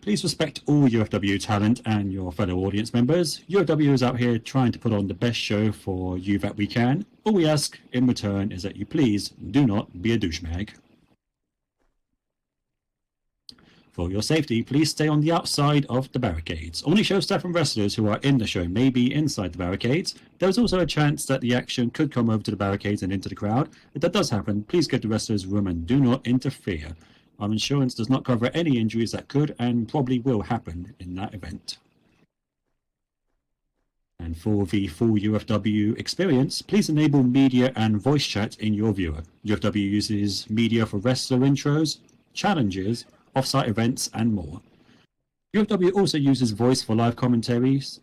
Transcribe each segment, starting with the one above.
Please respect all UFW talent and your fellow audience members. UFW is out here trying to put on the best show for you that we can. All we ask in return is that you please do not be a douchebag. For your safety, please stay on the outside of the barricades. Only show staff and wrestlers who are in the show may be inside the barricades. There is also a chance that the action could come over to the barricades and into the crowd. If that does happen, please get the wrestlers' room and do not interfere. Our insurance does not cover any injuries that could and probably will happen in that event. And for the full UFW experience, please enable media and voice chat in your viewer. UFW uses media for wrestler intros, challenges, off-site events, and more. UFW also uses voice for live commentaries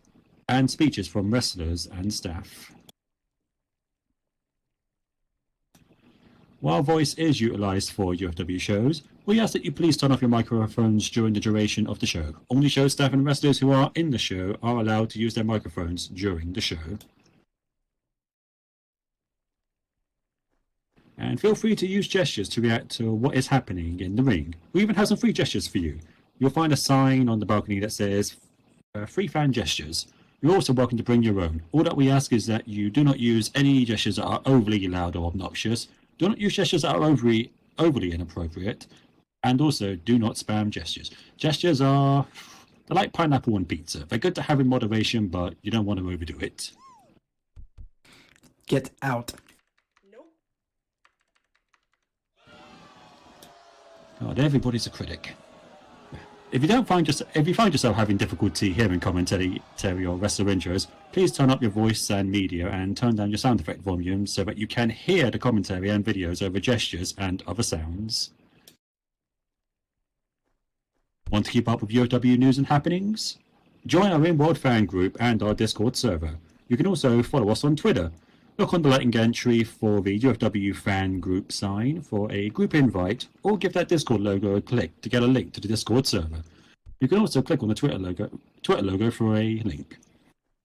and speeches from wrestlers and staff. While voice is utilized for UFW shows, we ask that you please turn off your microphones during the duration of the show. Only show staff and wrestlers who are in the show are allowed to use their microphones during the show. And feel free to use gestures to react to what is happening in the ring. We even have some free gestures for you. You'll find a sign on the balcony that says free fan gestures. You're also welcome to bring your own. All that we ask is that you do not use any gestures that are overly loud or obnoxious. Do not use gestures that are overly inappropriate. And also, do not spam gestures. Gestures they're like pineapple on pizza. They're good to have in moderation, but you don't want to overdo it. Get out. God, everybody's a critic. If you find yourself having difficulty hearing commentary or wrestler intros, please turn up your voice and media and turn down your sound effect volume so that you can hear the commentary and videos over gestures and other sounds. Want to keep up with UFW news and happenings? Join our in-world fan group and our Discord server. You can also follow us on Twitter. Look on the lighting entry for the UFW fan group sign for a group invite, or give that Discord logo a click to get a link to the Discord server. You can also click on the Twitter logo for a link.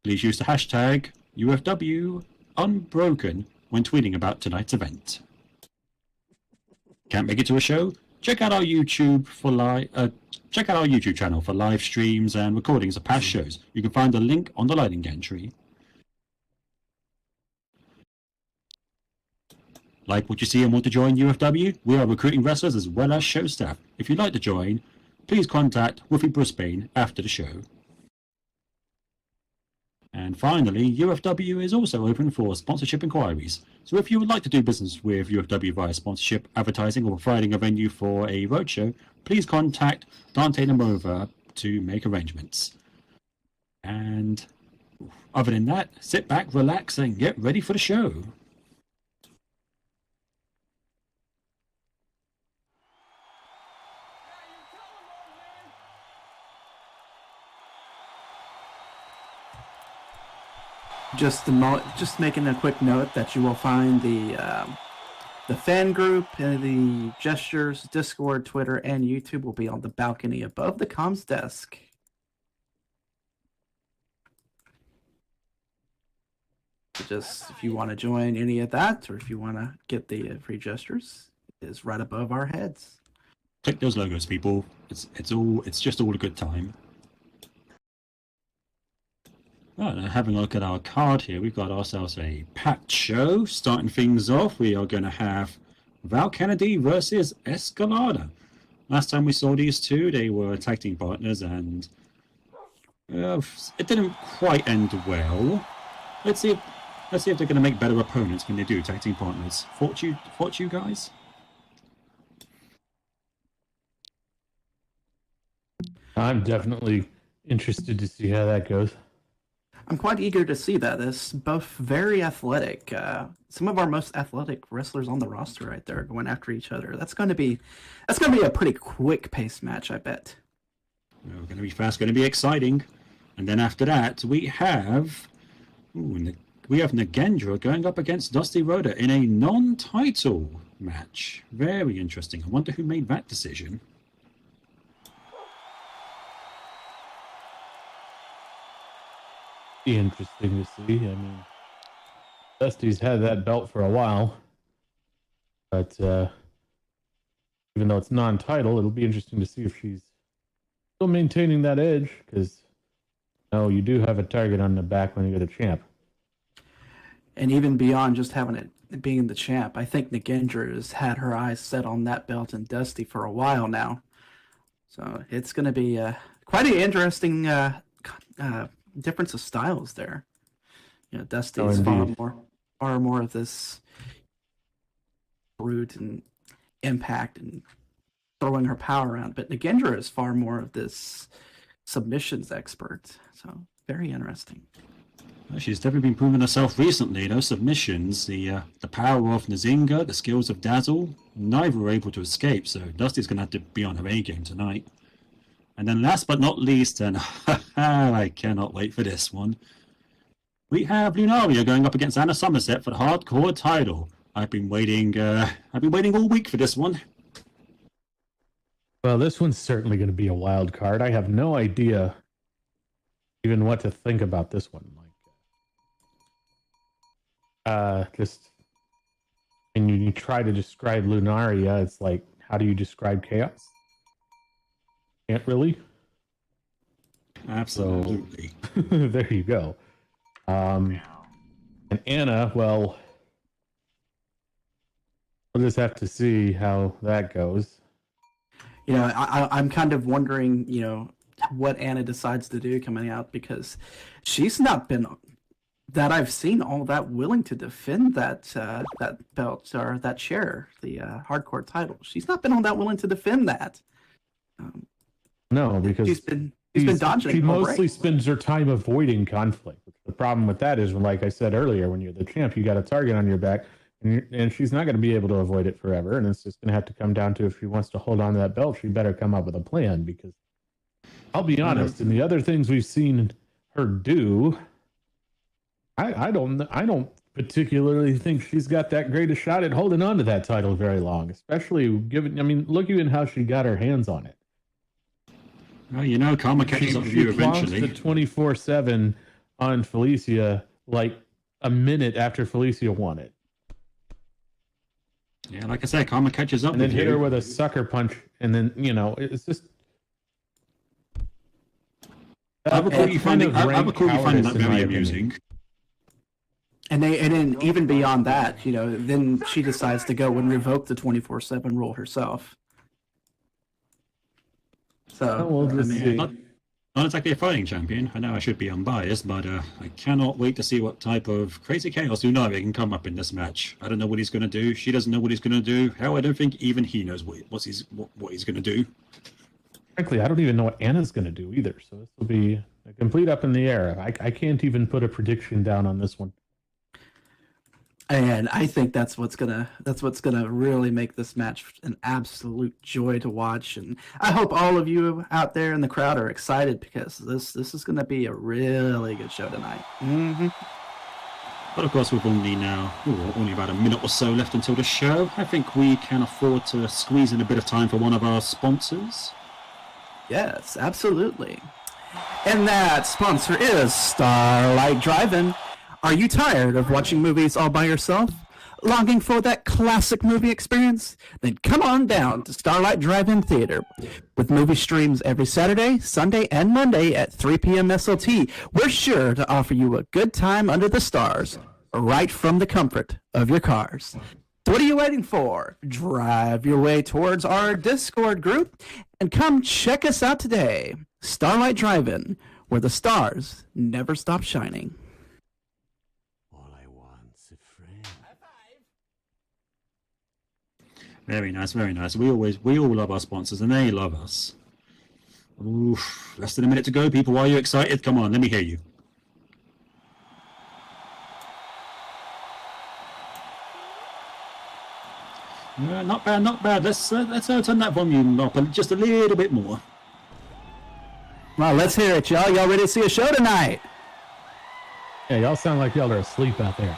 Please use the hashtag UFW Unbroken when tweeting about tonight's event. Can't make it to a show? Check out our YouTube channel for live streams and recordings of past shows. You can find a link on the lighting entry. Like what you see and want to join UFW? We are recruiting wrestlers as well as show staff. If you'd like to join, please contact Wolfie Brisbane after the show. And finally, UFW is also open for sponsorship inquiries. So if you would like to do business with UFW via sponsorship, advertising, or providing a venue for a roadshow, please contact Dante Namova to make arrangements. And other than that, sit back, relax, and get ready for the show. Just making a quick note that you will find the fan group, the gestures, Discord, Twitter, and YouTube will be on the balcony above the comms desk. Just if you want to join any of that, or if you want to get the free gestures, it is right above our heads. Click those logos, people. It's just all a good time. Right, now having a look at our card here, we've got ourselves a packed show. Starting things off, we are going to have Val Kennedy versus Escalada. Last time we saw these two, they were tag team partners, and it didn't quite end well. Let's see if they're going to make better opponents when they do tag team partners. Thought you guys? I'm definitely interested to see how that goes. I'm quite eager to see that. It's both very athletic. Some of our most athletic wrestlers on the roster right there going after each other. That's going to be a pretty quick paced match, I bet. We're going to be fast, going to be exciting. And then after that, we have Nagendra going up against Dusty Rhoda in a non-title match. Very interesting. I wonder who made that decision. Be interesting to see. I mean, Dusty's had that belt for a while, but even though it's non-title, it'll be interesting to see if she's still maintaining that edge because you do have a target on the back when you get a champ. And even beyond just having it being the champ, I think Nagendra has had her eyes set on that belt and Dusty for a while now. So it's going to be quite an interesting difference of styles there. Dusty's far more of this brute and impact and throwing her power around, but Nagendra is far more of this submissions expert. So very interesting. She's definitely been proving herself recently. Those submissions, the power of Nazinga, the skills of Dazzle, neither were able to escape. So Dusty's going to have to be on her A game tonight. And then last but not least, and I cannot wait for this one, we have Lunaria going up against Anna Somerset for the hardcore title. I've been waiting all week for this one. Well, this one's certainly going to be a wild card. I have no idea even what to think about this one. When you try to describe Lunaria, it's like, how do you describe chaos? Can't really. Absolutely. So, there you go. And Anna, well, we'll just have to see how that goes. I'm kind of wondering, what Anna decides to do coming out, because she's not been, that I've seen, all that willing to defend that that belt or that chair, the hardcore title. She's not been all that willing to defend that. No, because she's been dodging. She mostly spends her time avoiding conflict. The problem with that is, like I said earlier, when you're the champ, you got a target on your back, and she's not going to be able to avoid it forever. And it's just going to have to come down to, if she wants to hold on to that belt, she better come up with a plan. Because I'll be honest, in the other things we've seen her do, I don't particularly think she's got that great a shot at holding on to that title very long, especially given, look even how she got her hands on it. Well, karma catches up with you eventually. She the 24/7 on Felicia like a minute after Felicia won it. Yeah, like I said, karma catches up and with then you. hit her with a sucker punch, and then, it's just... I recall you finding that very amusing. And then even beyond that, then she decides to go and revoke the 24/7 rule herself. So we'll just see. Not exactly a fighting champion. I know I should be unbiased, but I cannot wait to see what type of crazy chaos Lunaria can come up in this match. I don't know what he's going to do. She doesn't know what he's going to do. Hell, I don't think even he knows what he's going to do. Frankly, I don't even know what Anna's going to do either. So this will be a complete up in the air. I can't even put a prediction down on this one. And I think that's what's gonna really make this match an absolute joy to watch. And I hope all of you out there in the crowd are excited, because this is gonna be a really good show tonight. Mm-hmm. But of course, we've only about a minute or so left until the show. I think we can afford to squeeze in a bit of time for one of our sponsors. Yes, absolutely. And that sponsor is Starlight Drive-In. Are you tired of watching movies all by yourself? Longing for that classic movie experience? Then come on down to Starlight Drive-In Theater. With movie streams every Saturday, Sunday, and Monday at 3 p.m. SLT, we're sure to offer you a good time under the stars, right from the comfort of your cars. So what are you waiting for? Drive your way towards our Discord group and come check us out today. Starlight Drive-In, where the stars never stop shining. Very nice, very nice. We all love our sponsors, and they love us. Oof, less than a minute to go, people. Are you excited? Come on, let me hear you. Not bad, not bad. Let's turn that volume up just a little bit more. Well, let's hear it, y'all. Y'all ready to see a show tonight? Yeah, y'all sound like y'all are asleep out there.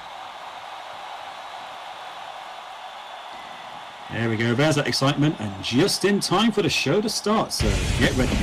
There we go, there's that excitement, and just in time for the show to start, so get ready.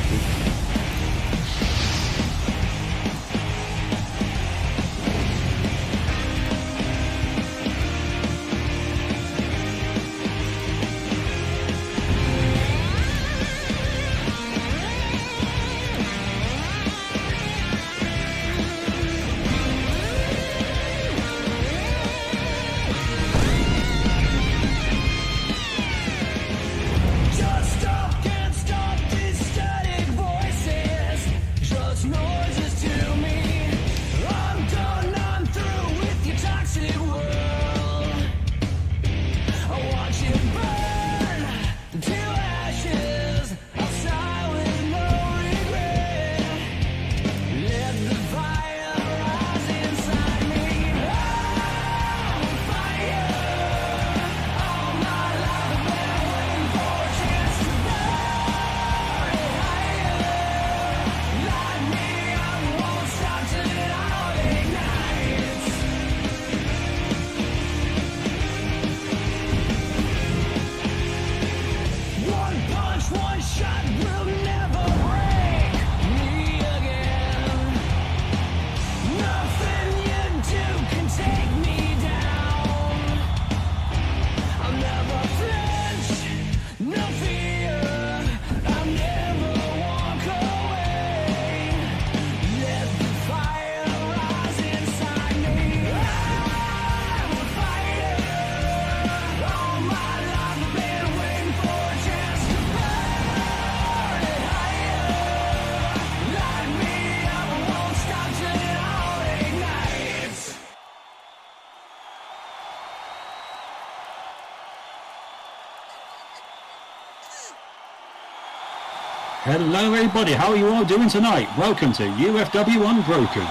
Hello everybody, how are you all doing tonight? Welcome to UFW Unbroken.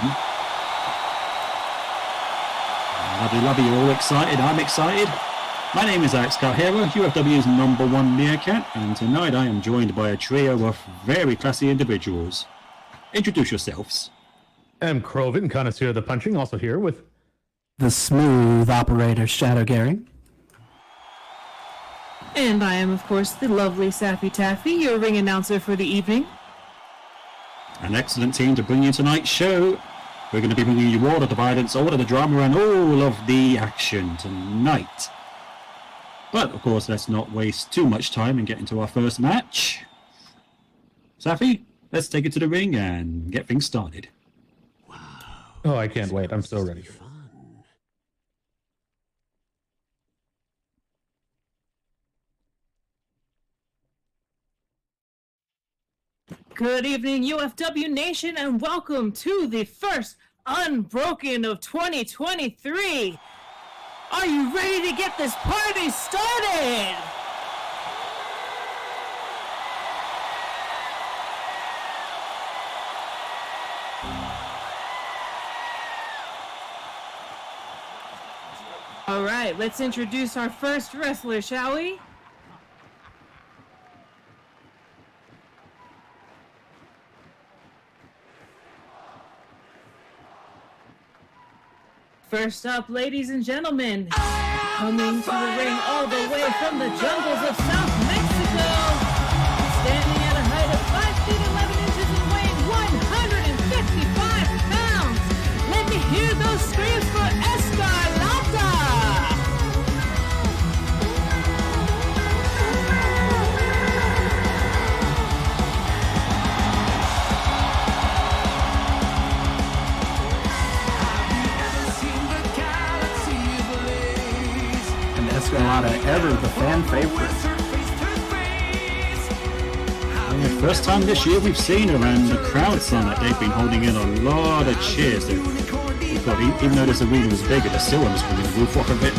Lovely, you're all excited, I'm excited. My name is Alex Carhero, UFW's #1 meerkat, and tonight I am joined by a trio of very classy individuals. Introduce yourselves. I'm Crovin, connoisseur of the punching, also here with... The smooth operator, Shadow Gary. And I am, of course, the lovely Sappy Taffy, your ring announcer for the evening. An excellent team to bring you tonight's show. We're going to be bringing you all of the violence, all of the drama, and all of the action tonight. But, of course, let's not waste too much time and get into our first match. Sappy, let's take it to the ring and get things started. Oh, I can't wait. I'm so ready. Good evening, UFW Nation, and welcome to the first Unbroken of 2023. Are you ready to get this party started? All right, let's introduce our first wrestler, shall we? First up, ladies and gentlemen, coming to the ring all the way from the jungles of South Mexico, standing at a height of 5 feet 11 inches and weighing 155 pounds. Let me hear those screams for Escalada! Escalada, ever the fan favorite. And the first time this year we've seen her, and the crowd sign that they've been holding in a lot of cheers. God, even though this arena was bigger, they're still almost pulling the roof off of it.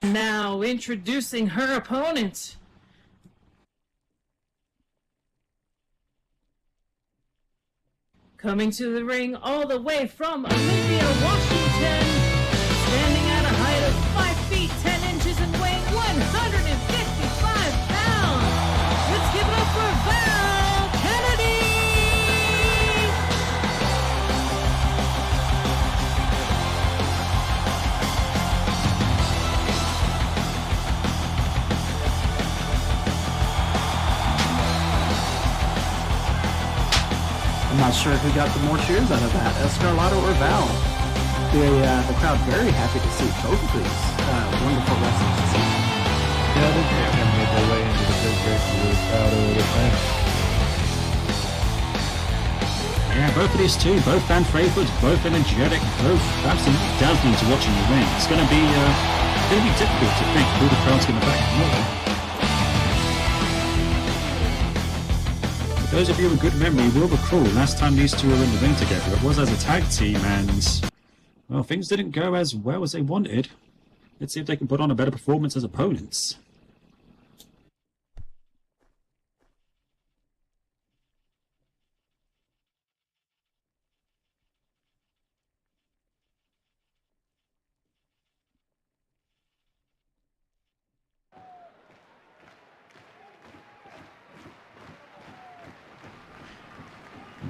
Now introducing her opponent. Coming to the ring all the way from Olympia, Washington, standing at a height of 5 feet 10 inches and weighing 155 pounds. Let's give it up for Val Kennedy! I'm not sure who got the more cheers out of that, Escalada or Val. The crowd very happy to see both of these wonderful wrestlers this evening. Yeah, they kind of made their way into the big race of the crowd over the time. Yeah, both of these two, both fan favorites, both energetic, both absolutely dazzling to watch in the ring. It's going to be difficult to think who the crowd's going to back more. Those of you with good memory will recall last time these two were in the ring together, it was as a tag team, and well, things didn't go as well as they wanted. Let's see if they can put on a better performance as opponents.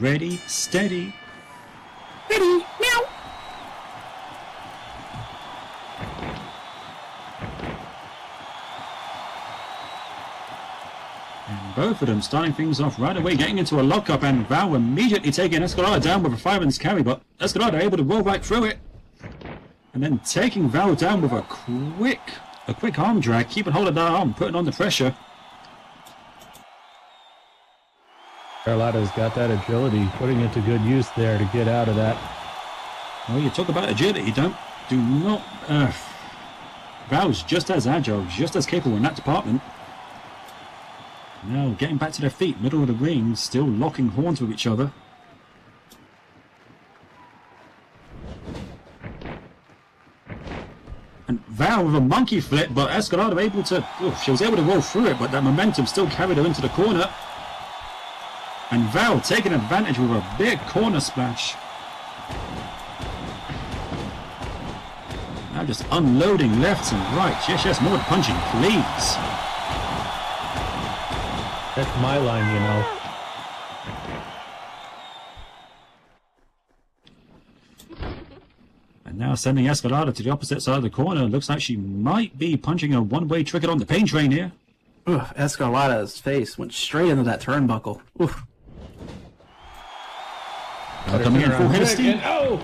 Ready, steady. Ready, now! And both of them starting things off right away, getting into a lockup, and Val immediately taking Escalada down with a fireman's carry, but Escalada able to roll right through it. And then taking Val down with a quick arm drag, keeping hold of that arm, putting on the pressure. Carlotta's got that agility, putting it to good use there to get out of that. Well, you talk about agility, do not. Val's just as agile, just as capable in that department. Now getting back to their feet, middle of the ring, still locking horns with each other. And Val with a monkey flip, but Escalada able to. She was able to roll through it, but that momentum still carried her into the corner. And Val taking advantage with a big corner splash. Now just unloading left and right. Yes, more punching, please. That's my line, you know. And now sending Escalada to the opposite side of the corner. Looks like she might be punching a one-way ticket on the pain train here. Oof, Escalada's face went straight into that turnbuckle. Oof. Coming in full head of steam. Oh!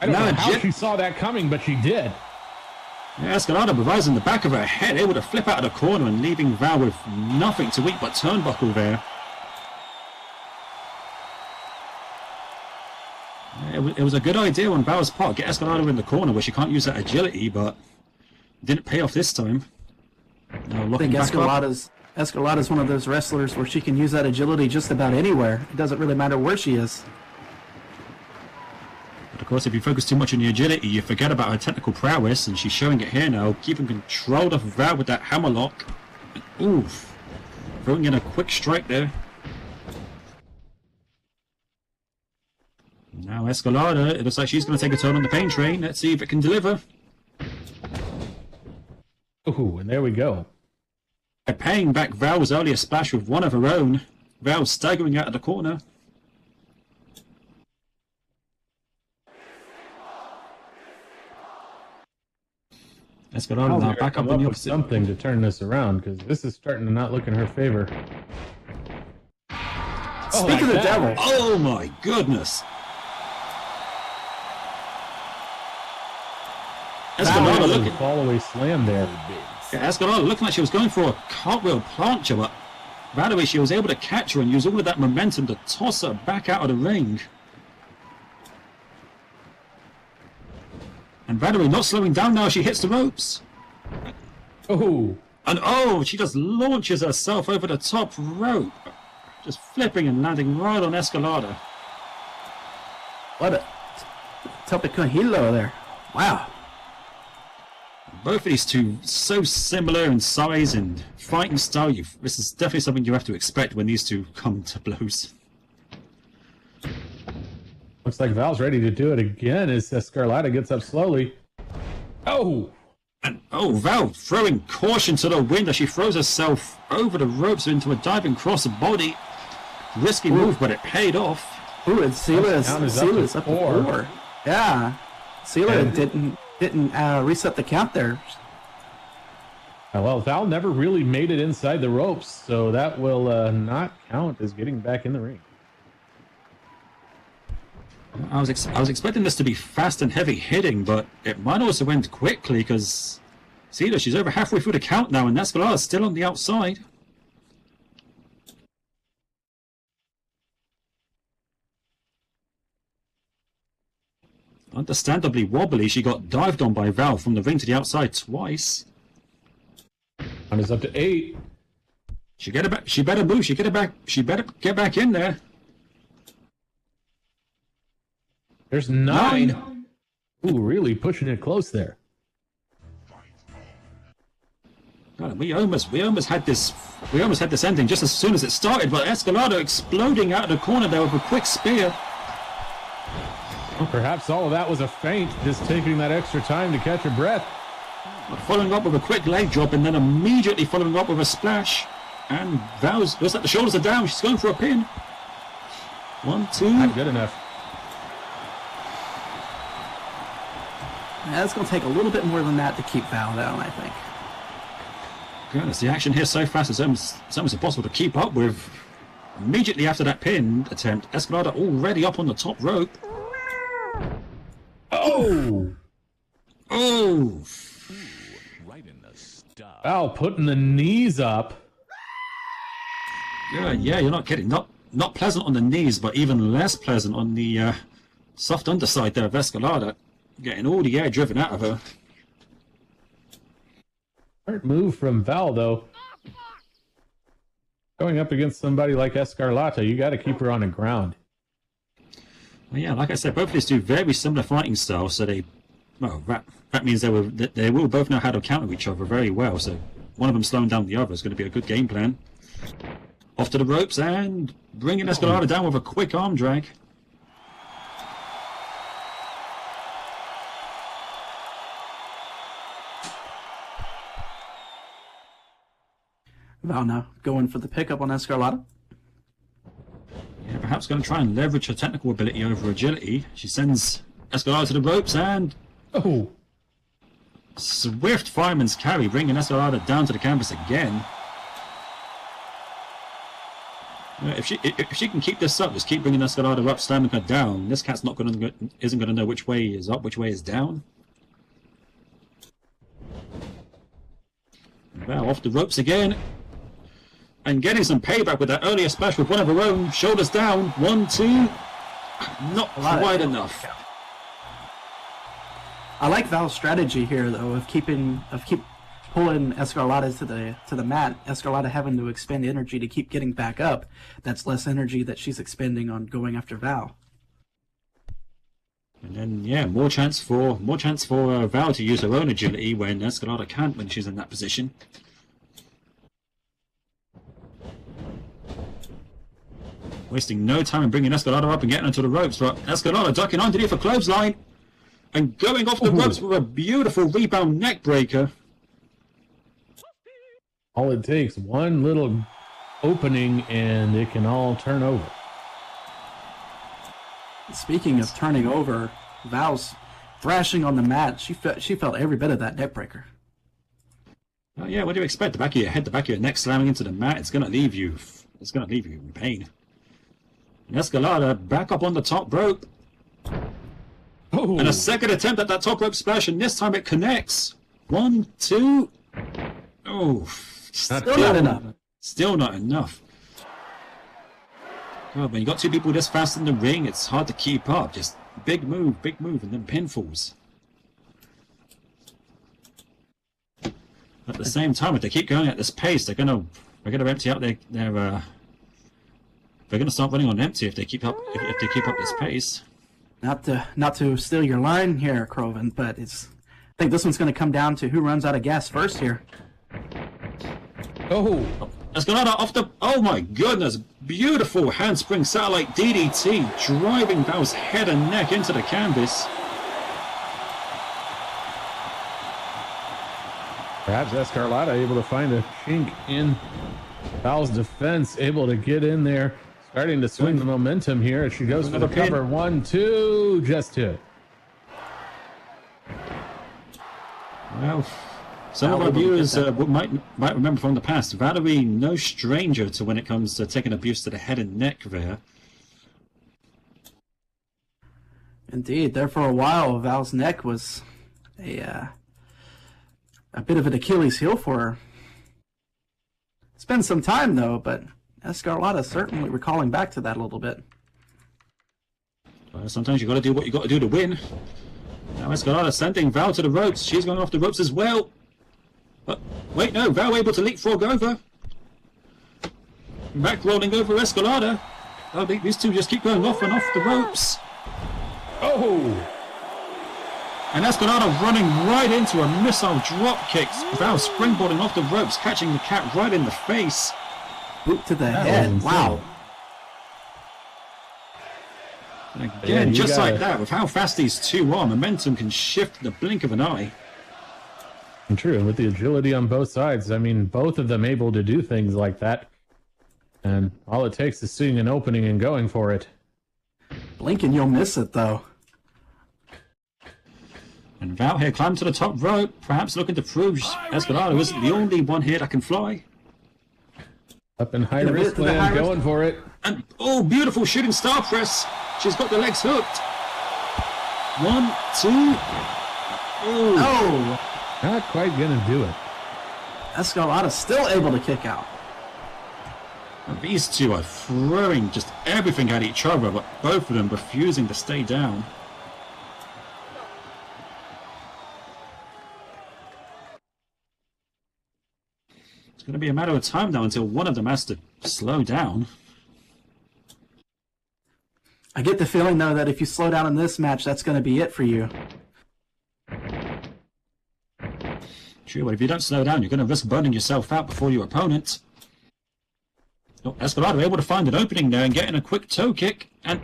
I don't know how she saw that coming, but she did. Yeah, Escalada revising the back of her head, able to flip out of the corner and leaving Val with nothing to eat but turnbuckle there. Yeah, it was a good idea on Val's part. Get Escalada in the corner where she can't use that agility, but didn't pay off this time. Now I think back Escalada's one of those wrestlers where she can use that agility just about anywhere. It doesn't really matter where she is. But of course, if you focus too much on the agility, you forget about her technical prowess, and she's showing it here now, keeping control of Val with that hammerlock. Oof. Throwing in a quick strike there. Now Escalada, it looks like she's going to take a turn on the pain train. Let's see if it can deliver. Ooh, and there we go. Paying back Val's earlier splash with one of her own. Val staggering out of the corner. Escalada now back up on the opposite. Something to turn this around, because this is starting to not look in her favor. Speak of the devil. Oh my goodness. Escalada looking fall away slam there. Yeah, Escalada looking like she was going for a cartwheel plancher, but Valerie, she was able to catch her and use all of that momentum to toss her back out of the ring. And Valerie not slowing down now as she hits the ropes. Oh. And she just launches herself over the top rope. Just flipping and landing right on Escalada. What a Topicahilo there. Wow. Both of these two so similar in size and fighting style. This is definitely something you have to expect when these two come to blows. Looks like Val's ready to do it again as Escalada gets up slowly. Oh! And Val throwing caution to the wind as she throws herself over the ropes into a diving cross body. Risky move, but it paid off. Ooh, and Sila's up to 4. Yeah. Sila didn't reset the count there. Well, Val never really made it inside the ropes, so that will not count as getting back in the ring. I was expecting this to be fast and heavy hitting, but it might also end quickly because Sila, she's over halfway through the count now, and Escalada's still on the outside. Understandably wobbly, she got dived on by Val from the ring to the outside twice. And it's up to 8. She better move. She better get back in there. There's 9. Ooh, really pushing it close there. God, we almost had this ending just as soon as it started, but Escalada exploding out of the corner there with a quick spear. Well, perhaps all of that was a feint, just taking that extra time to catch her breath. Following up with a quick leg drop and then immediately following up with a splash. And Val's looks like the shoulders are down. She's going for a pin. 1, 2. Not good enough. Yeah, it's going to take a little bit more than that to keep Val down, I think. Goodness, the action here so fast it's almost impossible to keep up with. Immediately after that pin attempt, Escalada already up on the top rope. Oh! Right in the stuff. Val putting the knees up. Yeah, you're not kidding. Not pleasant on the knees, but even less pleasant on the soft underside there of Escalada. Getting all the air driven out of her. Smart move from Val, though. Going up against somebody like Escarlata, you got to keep her on the ground. Well, yeah, like I said, both of these do very similar fighting styles, so that means they will both know how to counter each other very well. So one of them slowing down the other is going to be a good game plan. Off to the ropes and bringing Escalada down with a quick arm drag. Val now going for the pickup on Escarlata. Yeah, perhaps going to try and leverage her technical ability over agility. She sends Escalada to the ropes and swift fireman's carry, bringing Escalada down to the canvas again. If she can keep this up, just keep bringing Escalada up, slamming her down. This cat's isn't going to know which way is up, which way is down. Well, off the ropes again. And getting some payback with that earlier splash with one of her own. Shoulders down. 1, 2. Not quite enough. I like Val's strategy here, though, of keep pulling Escarlata to the mat. Escarlata having to expend energy to keep getting back up. That's less energy that she's expending on going after Val. And then, yeah, more chance for Val to use her own agility when Escalada can't when she's in that position. Wasting no time in bringing Escalada up and getting onto the ropes. But Escalada ducking underneath a clothesline and going off the ropes with a beautiful rebound neck breaker. All it takes, one little opening, and it can all turn over. Speaking of turning over, Val's thrashing on the mat. She felt every bit of that neck breaker. Oh, yeah, what do you expect? The back of your head, the back of your neck slamming into the mat. It's going to leave you in pain. And Escalada back up on the top rope. Oh. And a second attempt at that top rope splash, and this time it connects. 1, 2. Oh, Still not enough. Still not enough. Oh, when you got two people this fast in the ring, it's hard to keep up. Just big move, and then pinfalls. At the same time, if they keep going at this pace, they're gonna empty out their they're gonna start running on empty if they keep up this pace. Not to steal your line here, Croven, but I think this one's going to come down to who runs out of gas first here. Oh, Escalada off the... Oh my goodness! Beautiful handspring satellite DDT, driving Val's head and neck into the canvas. perhaps Escarlata able to find a chink in Val's defense, able to get in there, starting to swing the momentum here as she goes for the cover. 1, 2, just hit. Well, some of our viewers might remember from the past, Valerie, no stranger to when it comes to taking abuse to the head and neck there. Indeed, there for a while, Val's neck was a bit of an Achilles heel for her. It's been some time, though, but Escarlata certainly recalling back to that a little bit. Well, sometimes you got to do what you got to do to win. Now Escalada sending Val to the ropes. She's going off the ropes as well. But wait, no, Val able to leapfrog over. Back rolling over Escalada. Oh, these two just keep going off and off the ropes. Oh! And Escalada running right into a missile drop kick. Val springboarding off the ropes, catching the cat right in the face. Boot to the head. Wow. And again, just like that, with how fast these two are, momentum can shift in the blink of an eye. And true, and with the agility on both sides, I mean, both of them able to do things like that. And all it takes is seeing an opening and going for it. Blink and you'll miss it, though. And Val here climbed to the top rope, perhaps looking to prove Escalada isn't the only one here that can fly. Up in high risk land, going for it. And oh, beautiful shooting star press. She's got the legs hooked. 1, 2. Oh. No! Not quite gonna do it. Escalada still able to kick out. These two are throwing just everything at each other, but both of them refusing to stay down. It's going to be a matter of time now until one of them has to slow down. I get the feeling, though, that if you slow down in this match, that's going to be it for you. True, but if you don't slow down, you're going to risk burning yourself out before your opponent. Oh, Escalada able to find an opening there and getting a quick toe kick. And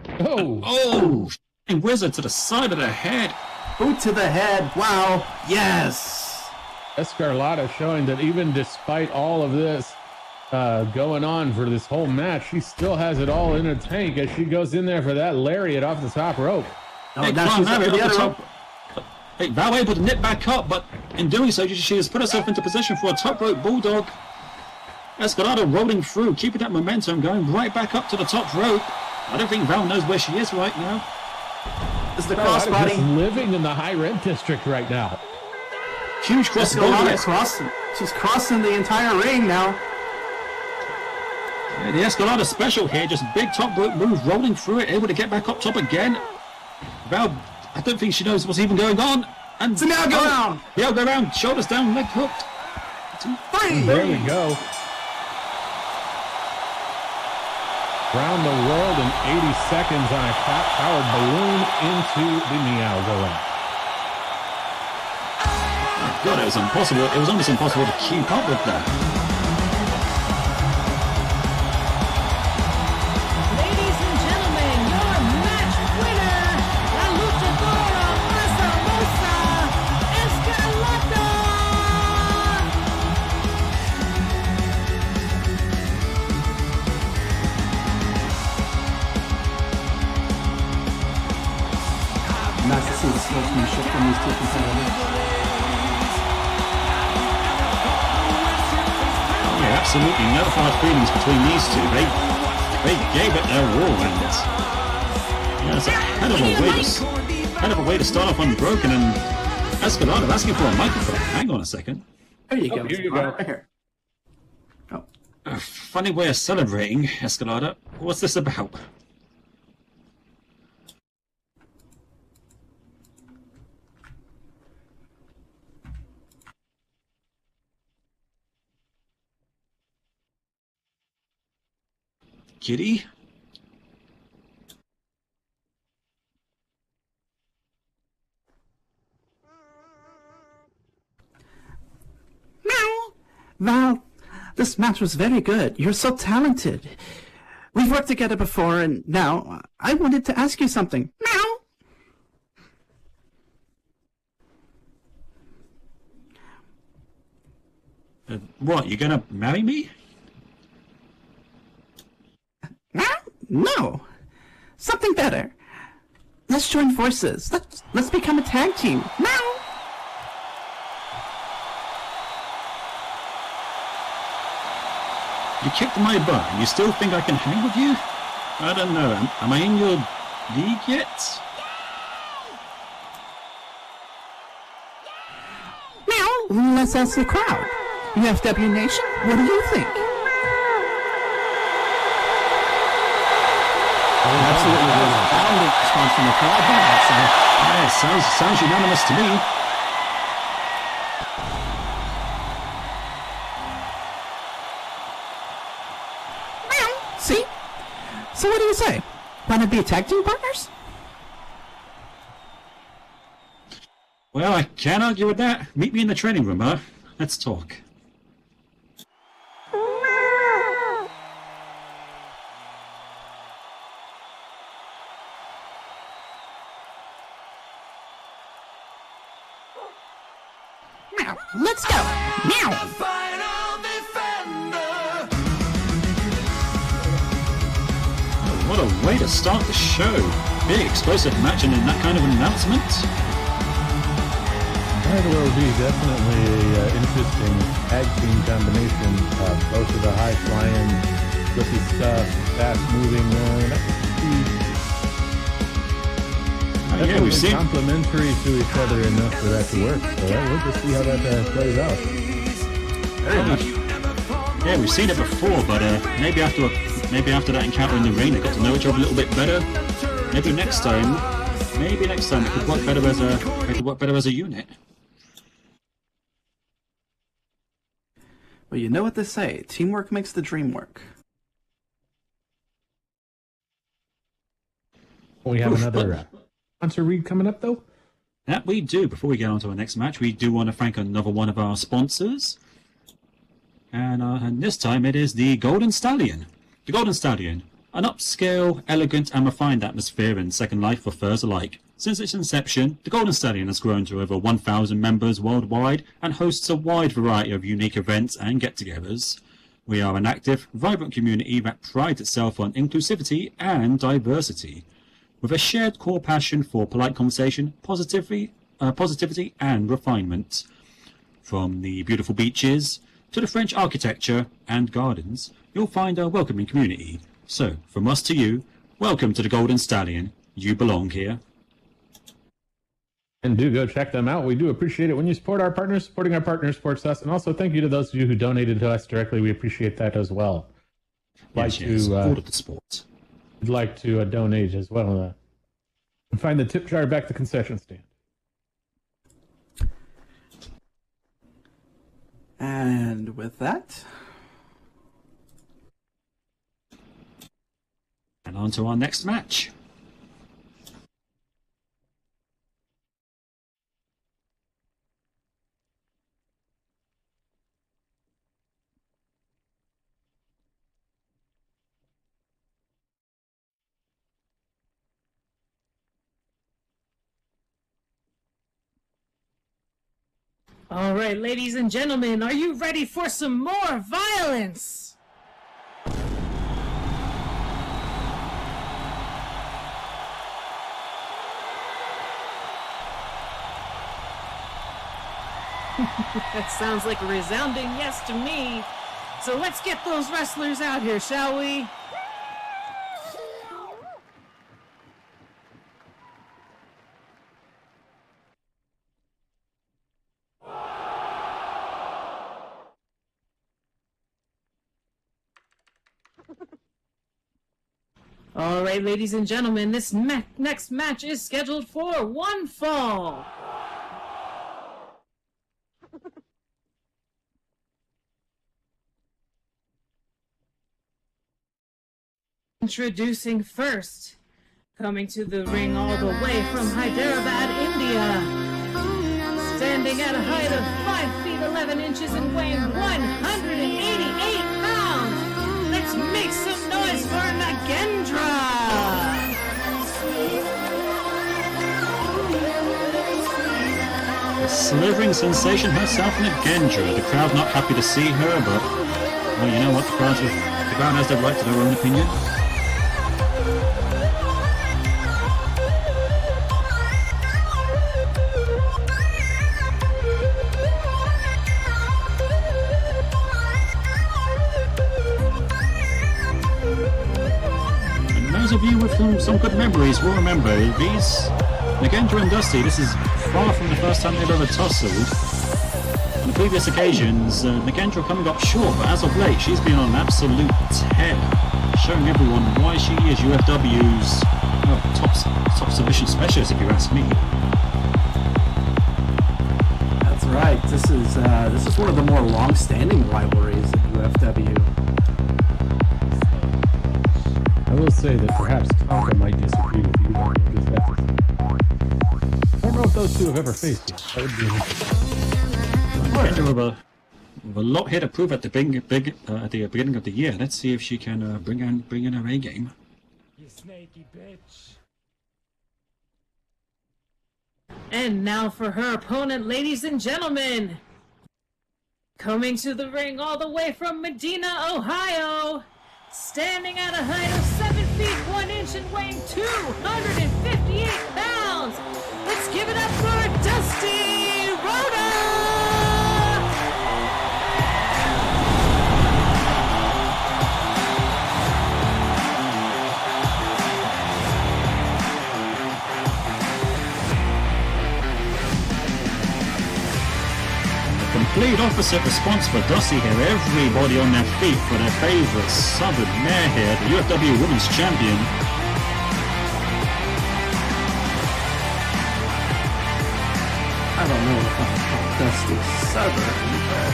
wizard to the side of the head. Boot to the head. Wow. Yes. Escalada showing that even despite all of this going on for this whole match, she still has it all in a tank as she goes in there for that lariat off the top rope. Hey, Hey, Val able to nip back up, but in doing so, she has put herself into position for a top rope bulldog. Escalada rolling through, keeping that momentum, going right back up to the top rope. I don't think Val knows where she is right now. This is the crossbody. Just living in the high rent district right now. Huge crossbody. She's crossing the entire ring now. Yeah, the Escalada special here, just big top rope move, rolling through it, able to get back up top again. Val, I don't think she knows what's even going on. And it's now go round. Yeah, go round, shoulders down, leg hooked. 2, 3. There we go. Round the world in 80 seconds on a powered balloon into the Meow Zone. God, it was impossible. It was almost impossible to keep up with that. Ladies and gentlemen, your match winner, la luchadora más hermosa, Escalada! Nice to see the sportsmanship from these two competitors. Absolutely no hard feelings between these two. They gave it their all, and it's a hell of a way to start off Unbroken. And Escalada asking for a microphone. Hang on a second. There you go. Here you go. Right here. Oh. A funny way of celebrating, Escalada. What's this about? Kitty? Meow. Val, this match was very good. You're so talented. We've worked together before, and now I wanted to ask you something. Meow. What, you gonna marry me? No. Something better. Let's join forces. Let's become a tag team. Meow. You kicked my butt and you still think I can hang with you? I don't know. Am I in your league yet? Meow. Let's ask the crowd. UFW Nation, what do you think? Absolutely resounding response from the crowd. Yeah, sounds unanimous to me. See? So what do you say? Want to be tag team partners? Well, I can't argue with that. Meet me in the training room, huh? Let's talk. Let's go! Meow! What a way to start the show. Big explosive match and in that kind of an announcement. That will be definitely an interesting tag team combination. Both of the high-flying, flippy stuff, fast-moving, yeah, we've seen complementary to each other enough for that to work. So we'll just see how that plays out. Very much. Yeah, we've seen it before, but maybe after that encounter in the ring, they got to know each other a little bit better. Maybe next time they could work better as a unit. Well, you know what they say: teamwork makes the dream work. We have another sponsor read coming up, though. That we do. Before we get on to our next match, we do want to thank another one of our sponsors. And this time it is the Golden Stallion. The Golden Stallion, an upscale, elegant and refined atmosphere in Second Life for furs alike. Since its inception, the Golden Stallion has grown to over 1,000 members worldwide and hosts a wide variety of unique events and get-togethers. We are an active, vibrant community that prides itself on inclusivity and diversity, with a shared core passion for polite conversation, positivity and refinement. From the beautiful beaches to the French architecture and gardens, you'll find a welcoming community. So, from us to you, welcome to the Golden Stallion. You belong here. And do go check them out. We do appreciate it when you support our partners. Supporting our partners supports us. And also thank you to those of you who donated to us directly. We appreciate that as well. Yes, all of the support. Would like to donate as well. Find the tip jar back at the concession stand. And with that, and on to our next match. All right, ladies and gentlemen, are you ready for some more violence? That sounds like a resounding yes to me. So let's get those wrestlers out here, shall we? All right, ladies and gentlemen, this next match is scheduled for one fall. Introducing first, coming to the ring all the way from Hyderabad, India, standing at a height of 5 feet 11 inches and weighing 188 pounds. Let's make some noise for Nagendra! The slithering sensation herself, Nagendra. The crowd not happy to see her, but, well, you know what? The crowd has the right to their own opinion. Those of you with some good memories will remember these. Nagendra and Dusty, this is far from the first time they've ever tussled. On the previous occasions, Nagendra coming up short, but as of late, she's been on an absolute tear, showing everyone why she is UFW's top submission specialist, if you ask me. that's right. This is one of the more long-standing rivalries in UFW. I will say that perhaps Tonka might disagree with you. But we'll just have to see. I don't know if those two have ever faced yet. That would be Nagendra with a lot here to prove at the beginning of the year. Let's see if she can bring in her A game. You snaky bitch. And now for her opponent, ladies and gentlemen. Coming to the ring all the way from Medina, Ohio. Standing at a height of 7 feet 1 inch and weighing 258 pounds. Let's give it up for Dusty Rhoda! complete opposite response for Dusty here. Everybody on their feet for their favourite Southern Mare here, the UFW Women's Champion. I don't know if I'm called Dusty Southern, but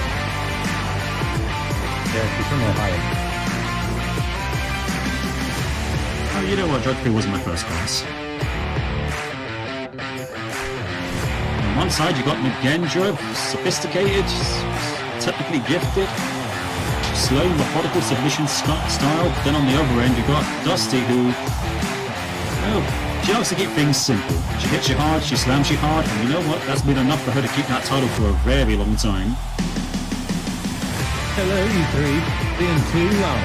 Yeah, she's from Ohio. Oh, you know what? Geography wasn't my first class. On one side, you got Nagendra, sophisticated, technically gifted, slow, methodical submission style. Then on the other end, you got Dusty, who, well, she likes to keep things simple. She hits you hard, she slams you hard, and you know what? That's been enough for her to keep that title for a very long time. Hello, you three. Been too long.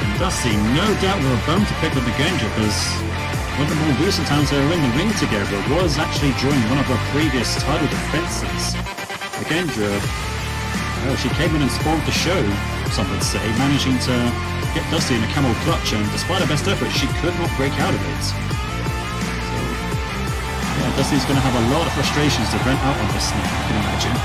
And Dusty, no doubt, with a bone to pick with Nagendra, because one of the more recent times they were in the ring together was actually during one of her previous title defenses. Nagendra, well, she came in and spoiled the show, some would say, managing to get Dusty in a camel clutch, and despite her best efforts, she could not break out of it. So, yeah, Dusty's going to have a lot of frustrations to vent out on this now, I can imagine.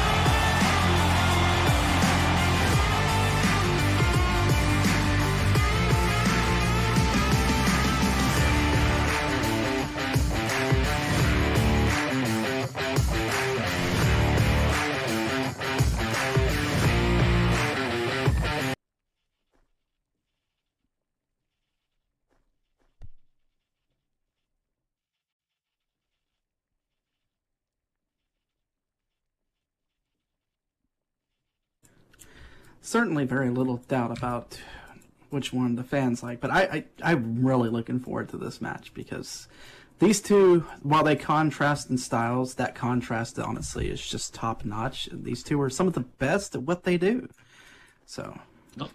certainly very little doubt about which one the fans like. But I'm really looking forward to this match because these two, while they contrast in styles, that contrast honestly is just top notch. These two are some of the best at what they do. So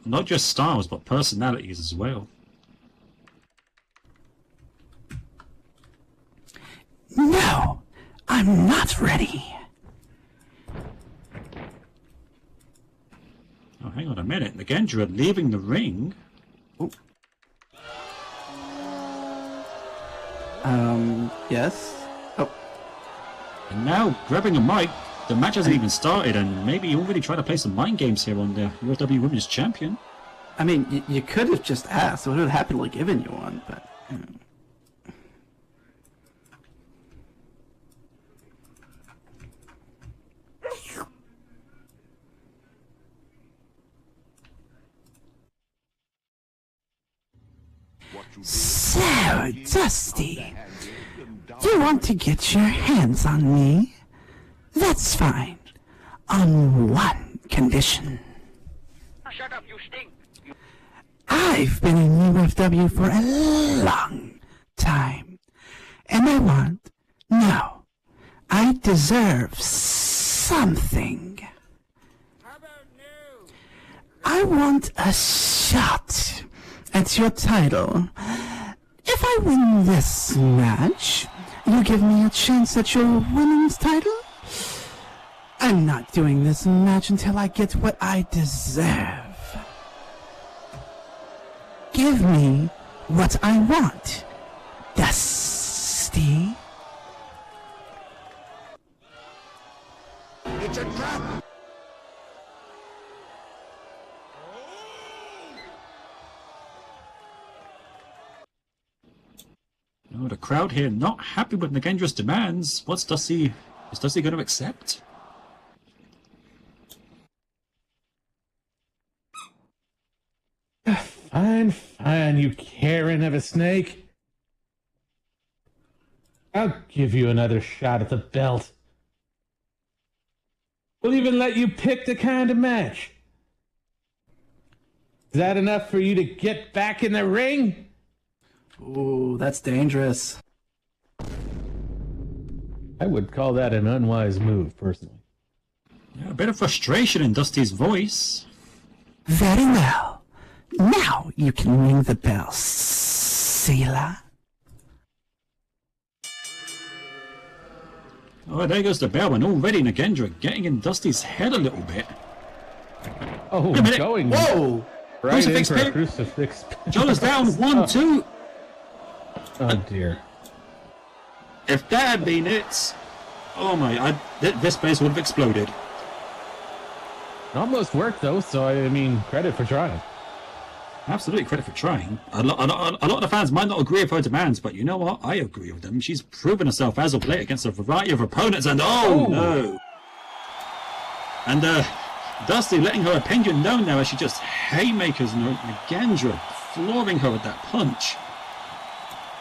not just styles, but personalities as well. No, I'm not ready. Oh, hang on a minute. Nagendra leaving the ring. Ooh. Yes. Oh. And now grabbing a mic. The match hasn't even started, and maybe you already tried to play some mind games here on the UFW Women's Champion. I mean, you could have just asked. I would have happily given you one, but... So, Dusty, you want to get your hands on me? That's fine. On one condition. Shut up, you stink! I've been in UFW for a long time. And I deserve something. How about new? I want a shot at your title. If I win this match, you give me a chance at your women's title? I'm not doing this match until I get what I deserve. Give me what I want, Dusty. It's a trap! Oh, the crowd here not happy with Nagendra's demands. Is Dusty going to accept? Fine, you Karen of a snake. I'll give you another shot at the belt. We'll even let you pick the kind of match. Is that enough for you to get back in the ring? Ooh, that's dangerous. I would call that an unwise move, personally. Yeah, a bit of frustration in Dusty's voice. Very well. Now you can ring the bell, Seela. Oh, there goes the bell, and already Nagendra getting in Dusty's head a little bit. Oh, Wait a minute. going. Whoa! Right Crucifix in for a pin. crucifix. Shoulders down, 1, 2. Oh dear. If that had been it, oh my, this place would have exploded. It almost worked though, so I mean, credit for trying. Absolutely credit for trying. A lot of the fans might not agree with her demands, but you know what? I agree with them. She's proven herself as of late against a variety of opponents, and no! And Dusty letting her opinion known now as she just haymakers Nagendra, flooring her with that punch.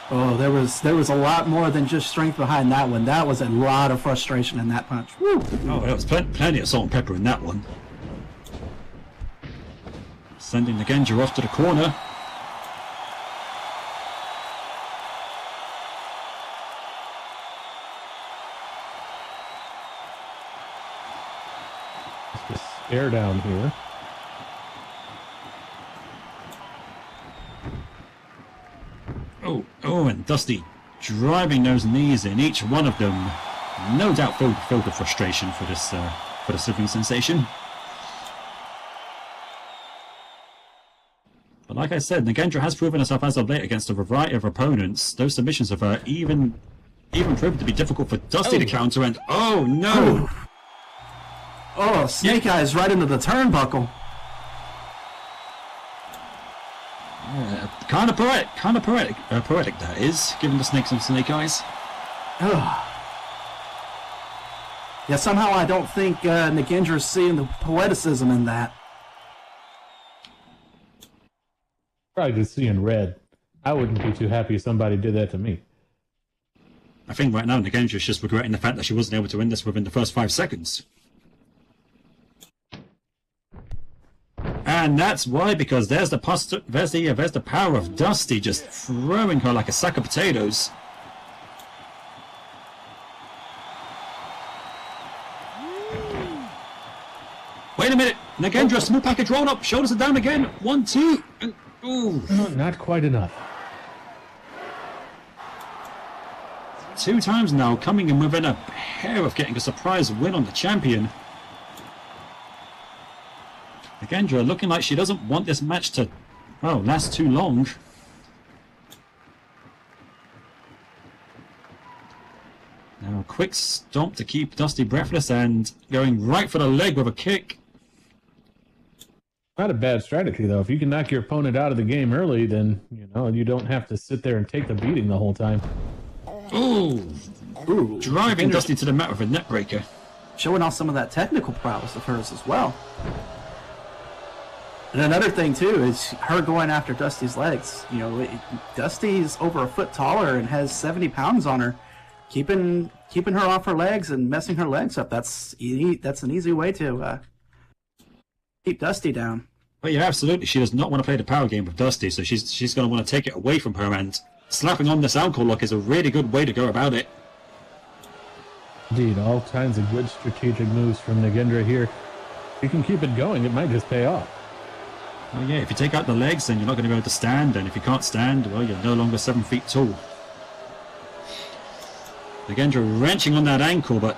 Oh, there was a lot more than just strength behind that one. That was a lot of frustration in that punch. Woo. Oh, there was plenty of salt and pepper in that one. Sending Nagendra off to the corner. Just air down here. Oh, and Dusty driving those knees in, each one of them, no doubt filled with frustration for this living sensation. But like I said, Nagendra has proven herself as of late against a variety of opponents. Those submissions of her even proven to be difficult for Dusty to counter, and oh no! Oh, Snake Eyes right into the turnbuckle. Kind of poetic that is, giving the Snake some snake eyes. Yeah, somehow I don't think Nagendra's seeing the poeticism in that. Probably just seeing red. I wouldn't be too happy if somebody did that to me. I think right now Nagendra's just regretting the fact that she wasn't able to win this within the first 5 seconds. And that's why, because there's the power of Dusty just throwing her like a sack of potatoes. Wait a minute, Nagendra, small package roll up, shoulders are down again. 1, 2, and ooh. Not quite enough. 2 times now, coming in within a hair of getting a surprise win on the champion. Nagendra looking like she doesn't want this match to, last too long. Now a quick stomp to keep Dusty breathless and going right for the leg with a kick. Not a bad strategy though. If you can knock your opponent out of the game early, then you don't have to sit there and take the beating the whole time. Ooh, driving Dusty to the mat with a net breaker. Showing off some of that technical prowess of hers as well. And another thing too is her going after Dusty's legs. Dusty's over a foot taller and has 70 pounds on her. Keeping her off her legs and messing her legs up. That's an easy way to keep Dusty down. But yeah, absolutely. She does not want to play the power game with Dusty, so she's going to want to take it away from her, and slapping on this ankle lock is a really good way to go about it. Indeed, all kinds of good strategic moves from Nagendra here. If you can keep it going, it might just pay off. Well, yeah, if you take out the legs, then you're not going to be able to stand, and if you can't stand, well, you're no longer 7 feet tall. Nagendra wrenching on that ankle, but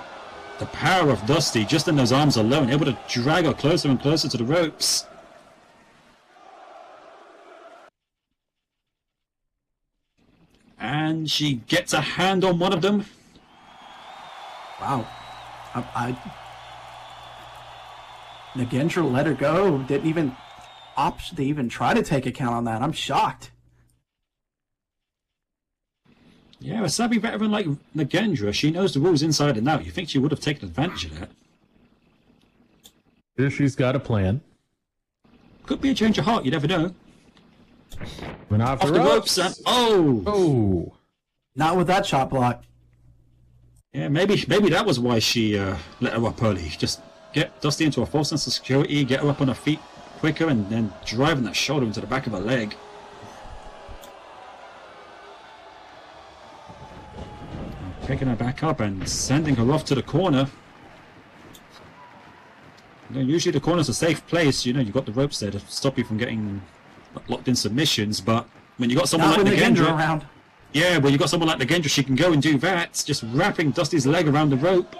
the power of Dusty, just in those arms alone, able to drag her closer and closer to the ropes. And she gets a hand on one of them. Wow. Nagendra let her go. Didn't even opt to even try to take a count on that. I'm shocked. Yeah, a savvy veteran like Nagendra, she knows the rules inside and out. You think she would have taken advantage of that? She's got a plan. Could be a change of heart, you never know. Went off Off the ropes and oh! Not with that chop block. Yeah, maybe that was why she let her up early. Just get Dusty into a false sense of security, get her up on her feet quicker, and then driving that shoulder into the back of her leg. Picking her back up and sending her off to the corner. Usually the corner's a safe place. You've got the ropes there to stop you from getting locked in submissions, but when you got someone like Nagendra around. Yeah, well, you got someone like Nagendra, she can go and do that, just wrapping Dusty's leg around the rope.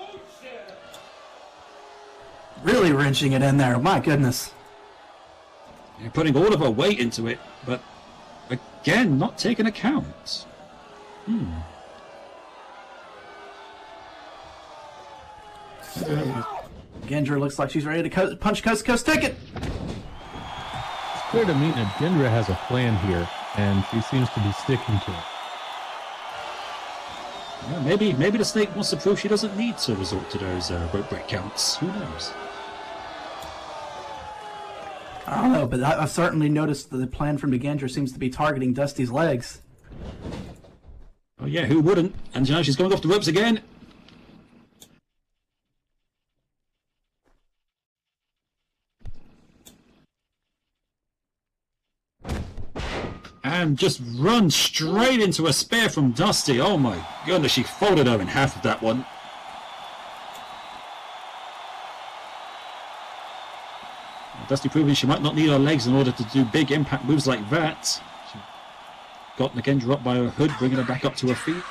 Really wrenching it in there, my goodness. You're putting all of her weight into it, but again, not taking account. Nagendra looks like she's ready to punch Coast to Coast Ticket. It's clear to me Nagendra has a plan here, and she seems to be sticking to it. Yeah, maybe the snake wants to prove she doesn't need to resort to those rope break counts. Who knows? I don't know, but I've certainly noticed that the plan from Nagendra seems to be targeting Dusty's legs. Oh yeah, who wouldn't? And you know, she's going off the ropes again. And just run straight into a spear from Dusty. Oh my goodness, she folded her in half with that one. Dusty proving she might not need her legs in order to do big impact moves like that. She got Nagendra up by her hood, bringing her back up to her feet.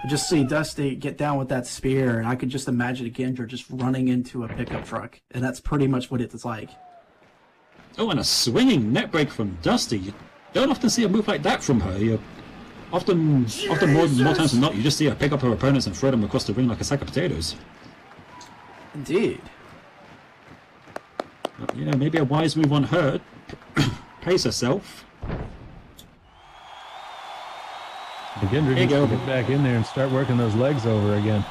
I just see Dusty get down with that spear, and I could just imagine Nagendra just running into a pickup truck, and that's pretty much what it's like. Oh, and a swinging net break from Dusty. You don't often see a move like that from her. You often more times than not, you just see her pick up her opponents and throw them across the ring like a sack of potatoes. Indeed. But, you know, maybe a wise move on her. Pace herself. Nagendra needs to get back in there and start working those legs over again.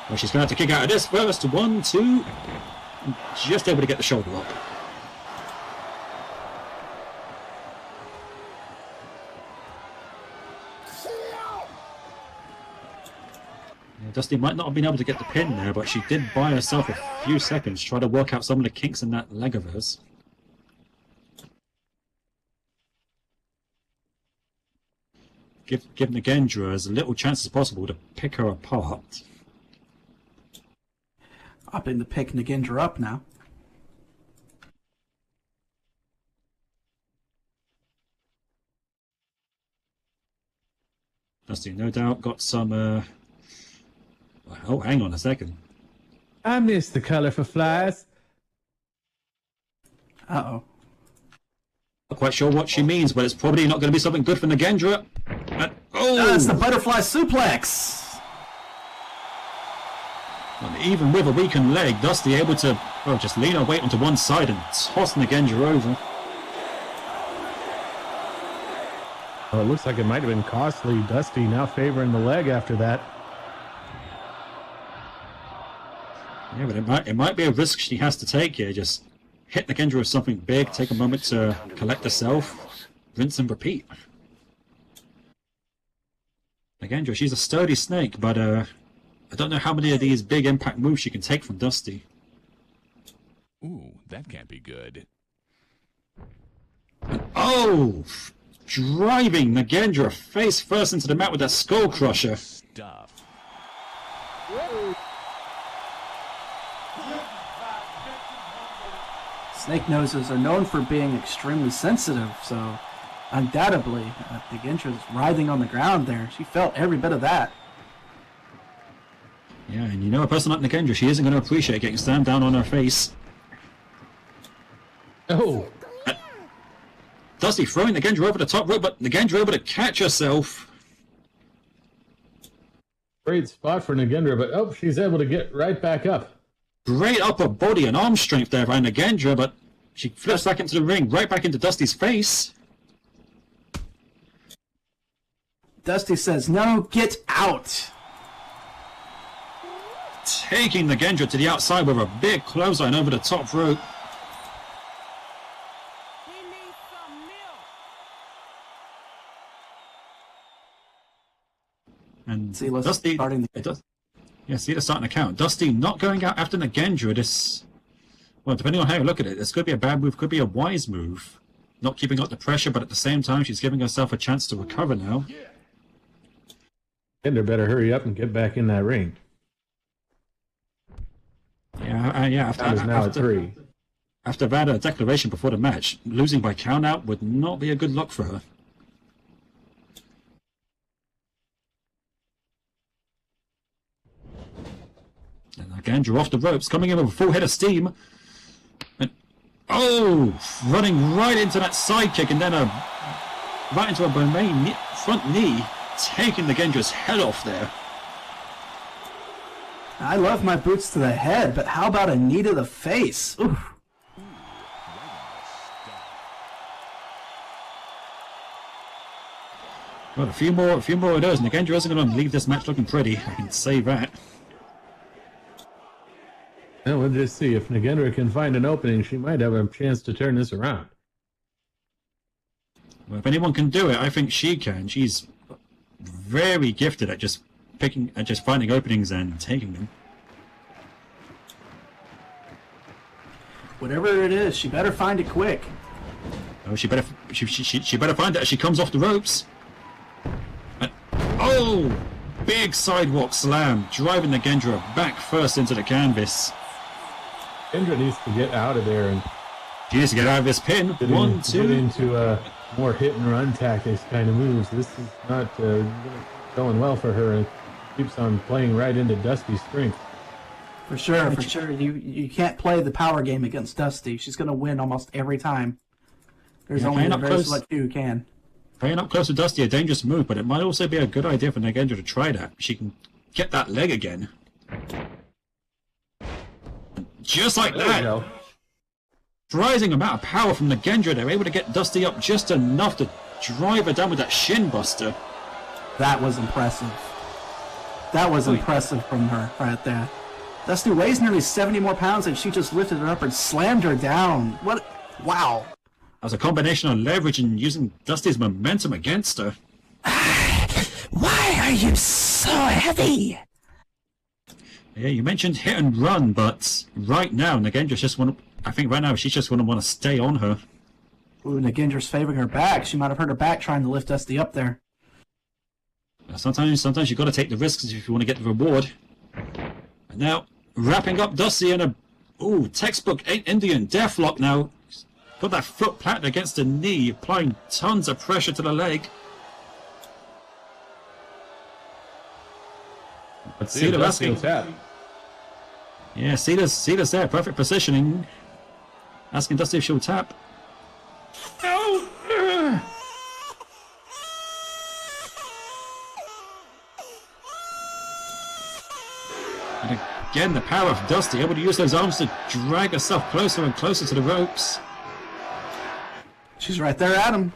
Well, she's going to have to kick out of this first. 1, 2. Just able to get the shoulder up. Dusty might not have been able to get the pin there, but she did buy herself a few seconds, try to work out some of the kinks in that leg of hers. Give Nagendra as little chance as possible to pick her apart. Opting to pick Nagendra up now. Dusty, no doubt, got some... Oh, hang on a second. I miss the color for flies. Uh-oh. Not quite sure what she means, but it's probably not going to be something good for Nagendra. It's the butterfly suplex! And even with a weakened leg, Dusty able to just lean her weight onto one side and toss Nagendra over. Well, it looks like it might have been costly. Dusty now favoring the leg after that. Yeah, but it might be a risk she has to take here. Just hit Nagendra with something big, take a moment to collect herself, rinse and repeat. Nagendra, she's a sturdy snake, but I don't know how many of these big impact moves she can take from Dusty. Ooh, that can't be good. Oh! Driving Nagendra face first into the mat with that skull crusher. Stuff. Snake noses are known for being extremely sensitive, so undoubtedly, Nagendra's writhing on the ground there. She felt every bit of that. Yeah, and you know a person like Nagendra, she isn't going to appreciate getting slammed down on her face. Oh! Dusty throwing Nagendra over the top rope, but Nagendra able to catch herself. Great spot for Nagendra, but she's able to get right back up. Great upper body and arm strength there by Nagendra, but she flips back into the ring, right back into Dusty's face. Dusty says, "No, get out!" Taking Nagendra to the outside with a big clothesline over the top rope. And See, let's Dusty, starting the- it does. Yeah, see, it's starting to count. Dusty not going out after Nagendra. This, well, depending on how you look at it, this could be a bad move, could be a wise move. Not keeping up the pressure, but at the same time, she's giving herself a chance to recover now. Nagendra better hurry up and get back in that ring. Yeah. Time is now at 3. After that declaration before the match, losing by count out would not be a good look for her. And Nagendra off the ropes, coming in with a full head of steam. And, running right into that side kick and then right into a domain front knee, taking Nagendra's head off there. I love my boots to the head, but how about a knee to the face? Oof. Well, a few more of those. Nagendra isn't going to leave this match looking pretty. I can say that. Well, we'll just see. If Nagendra can find an opening, she might have a chance to turn this around. Well, if anyone can do it, I think she can. She's very gifted at just finding openings and taking them. Whatever it is, she better find it quick. Oh, she better find it as she comes off the ropes. And, big sidewalk slam, driving Nagendra back first into the canvas. Nagendra needs to get out of there and She needs to get out of this pin. get into more hit and run tactics kind of moves. This is not going well for her, and keeps on playing right into Dusty's strength. For sure. You can't play the power game against Dusty. She's going to win almost every time. There's only a very select few who can. Playing up close to Dusty, a dangerous move, but it might also be a good idea for Nagendra to try that. She can get that leg again. Just like There we that. go. Surprising amount of power from Nagendra. They're able to get Dusty up just enough to drive her down with that shin buster. That was impressive. That was impressive from her right there. Dusty weighs nearly 70 more pounds, and she just lifted her up and slammed her down. What? Wow. That was a combination of leverage and using Dusty's momentum against her. Why are you so heavy? Yeah, you mentioned hit and run, but right now Nagendra's just I think right now she's just going to want to stay on her. Ooh, Nagendra's favoring her back. She might have hurt her back trying to lift Dusty up there. Sometimes you got to take the risks if you want to get the reward. And now wrapping up Dusty in a textbook Indian deathlock now. Got that foot planted against the knee, applying tons of pressure to the leg. But Cedar asking. Yeah, Cedar's there, perfect positioning. Asking Dusty if she'll tap. And again, the power of Dusty, able to use those arms to drag herself closer and closer to the ropes. She's right there at him.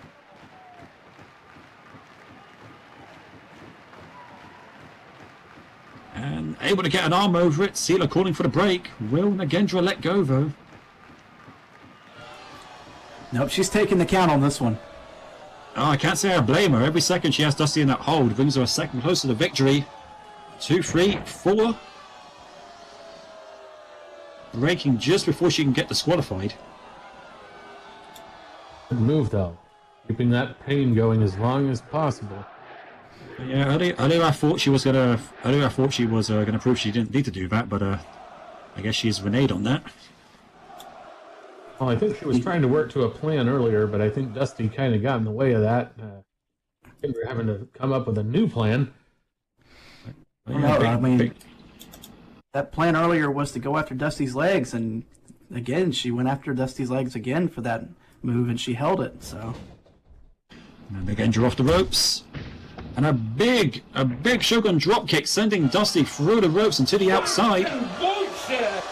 And able to get an arm over it. Sealer calling for the break. Will Nagendra let go, though? Nope, she's taking the count on this one. Oh, I can't say I blame her. Every second she has Dusty in that hold brings her a second closer to victory. 2, 3, 4. Breaking just before she can get disqualified. Good move, though. Keeping that pain going as long as possible. Yeah, earlier I thought she was gonna prove she didn't need to do that, but I guess she's reneged on that. Well, I think she was trying to work to a plan earlier, but I think Dusty kind of got in the way of that. We're having to come up with a new plan. That plan earlier was to go after Dusty's legs, and again, she went after Dusty's legs again for that move, and she held it. So, And Nagendra off the ropes, and a big Shogun drop kick, sending Dusty through the ropes and to the outside. Bullshit!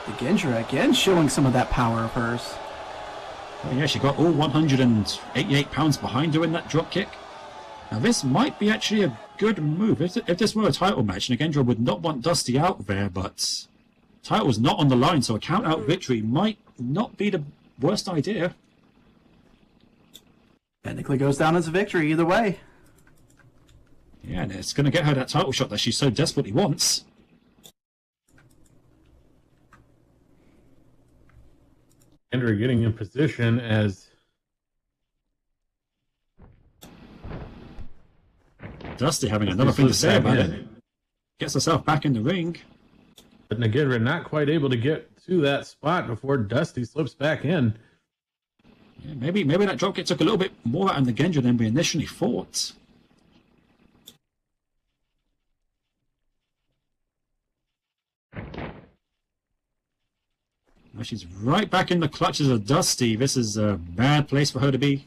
Nagendra again showing some of that power of hers. Oh, yeah, she got all 188 pounds behind her in that drop kick. Now this might be actually a good move. If this were a title match, Nagendra would not want Dusty out there, but title's not on the line, so a count-out victory might not be the worst idea. Technically goes down as a victory either way. Yeah, and it's going to get her that title shot that she so desperately wants. Nagendra getting in position as Dusty having another thing to say about it. Gets herself back in the ring. But Nagendra not quite able to get to that spot before Dusty slips back in. Yeah, maybe that dropkick took a little bit more out of Nagendra than we initially thought. Now she's right back in the clutches of Dusty. This is a bad place for her to be.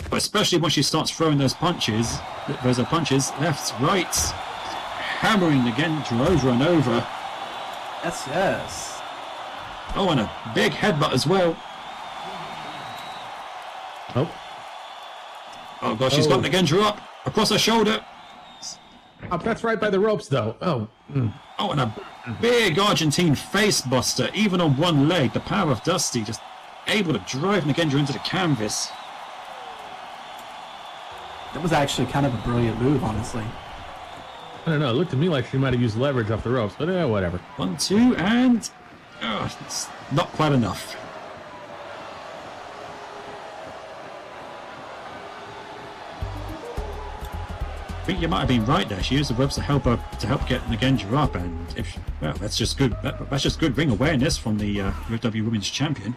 But especially when she starts throwing those punches. Those are punches, lefts, rights. Hammering Nagendra over and over. Yes, yes. Oh, and a big headbutt as well. Oh. Oh gosh, she's got Nagendra up across her shoulder. Oh, that's right by the ropes, though. Oh. Oh, and a big Argentine face buster, even on one leg. The power of Dusty just able to drive Nagendra into the canvas. That was actually kind of a brilliant move, honestly. I don't know. It looked to me like she might have used leverage off the ropes, but whatever. 1, 2, and it's not quite enough. I think you might have been right there. She used the ropes to help get Nagendra up, and that's just good. That's just good ring awareness from the UFW Women's Champion.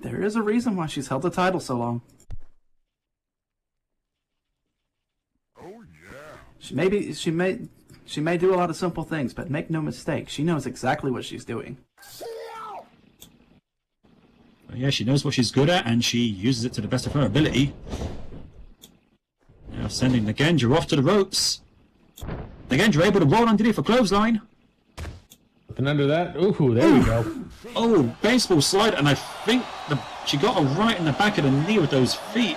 There is a reason why she's held the title so long. She may do a lot of simple things, but make no mistake, she knows exactly what she's doing. Yeah, she knows what she's good at, and she uses it to the best of her ability. Now sending Nagendra off to the ropes. Nagendra able to roll underneath a clothesline. And under that, ooh, there we go. Oh, baseball slide, and I think she got her right in the back of the knee with those feet.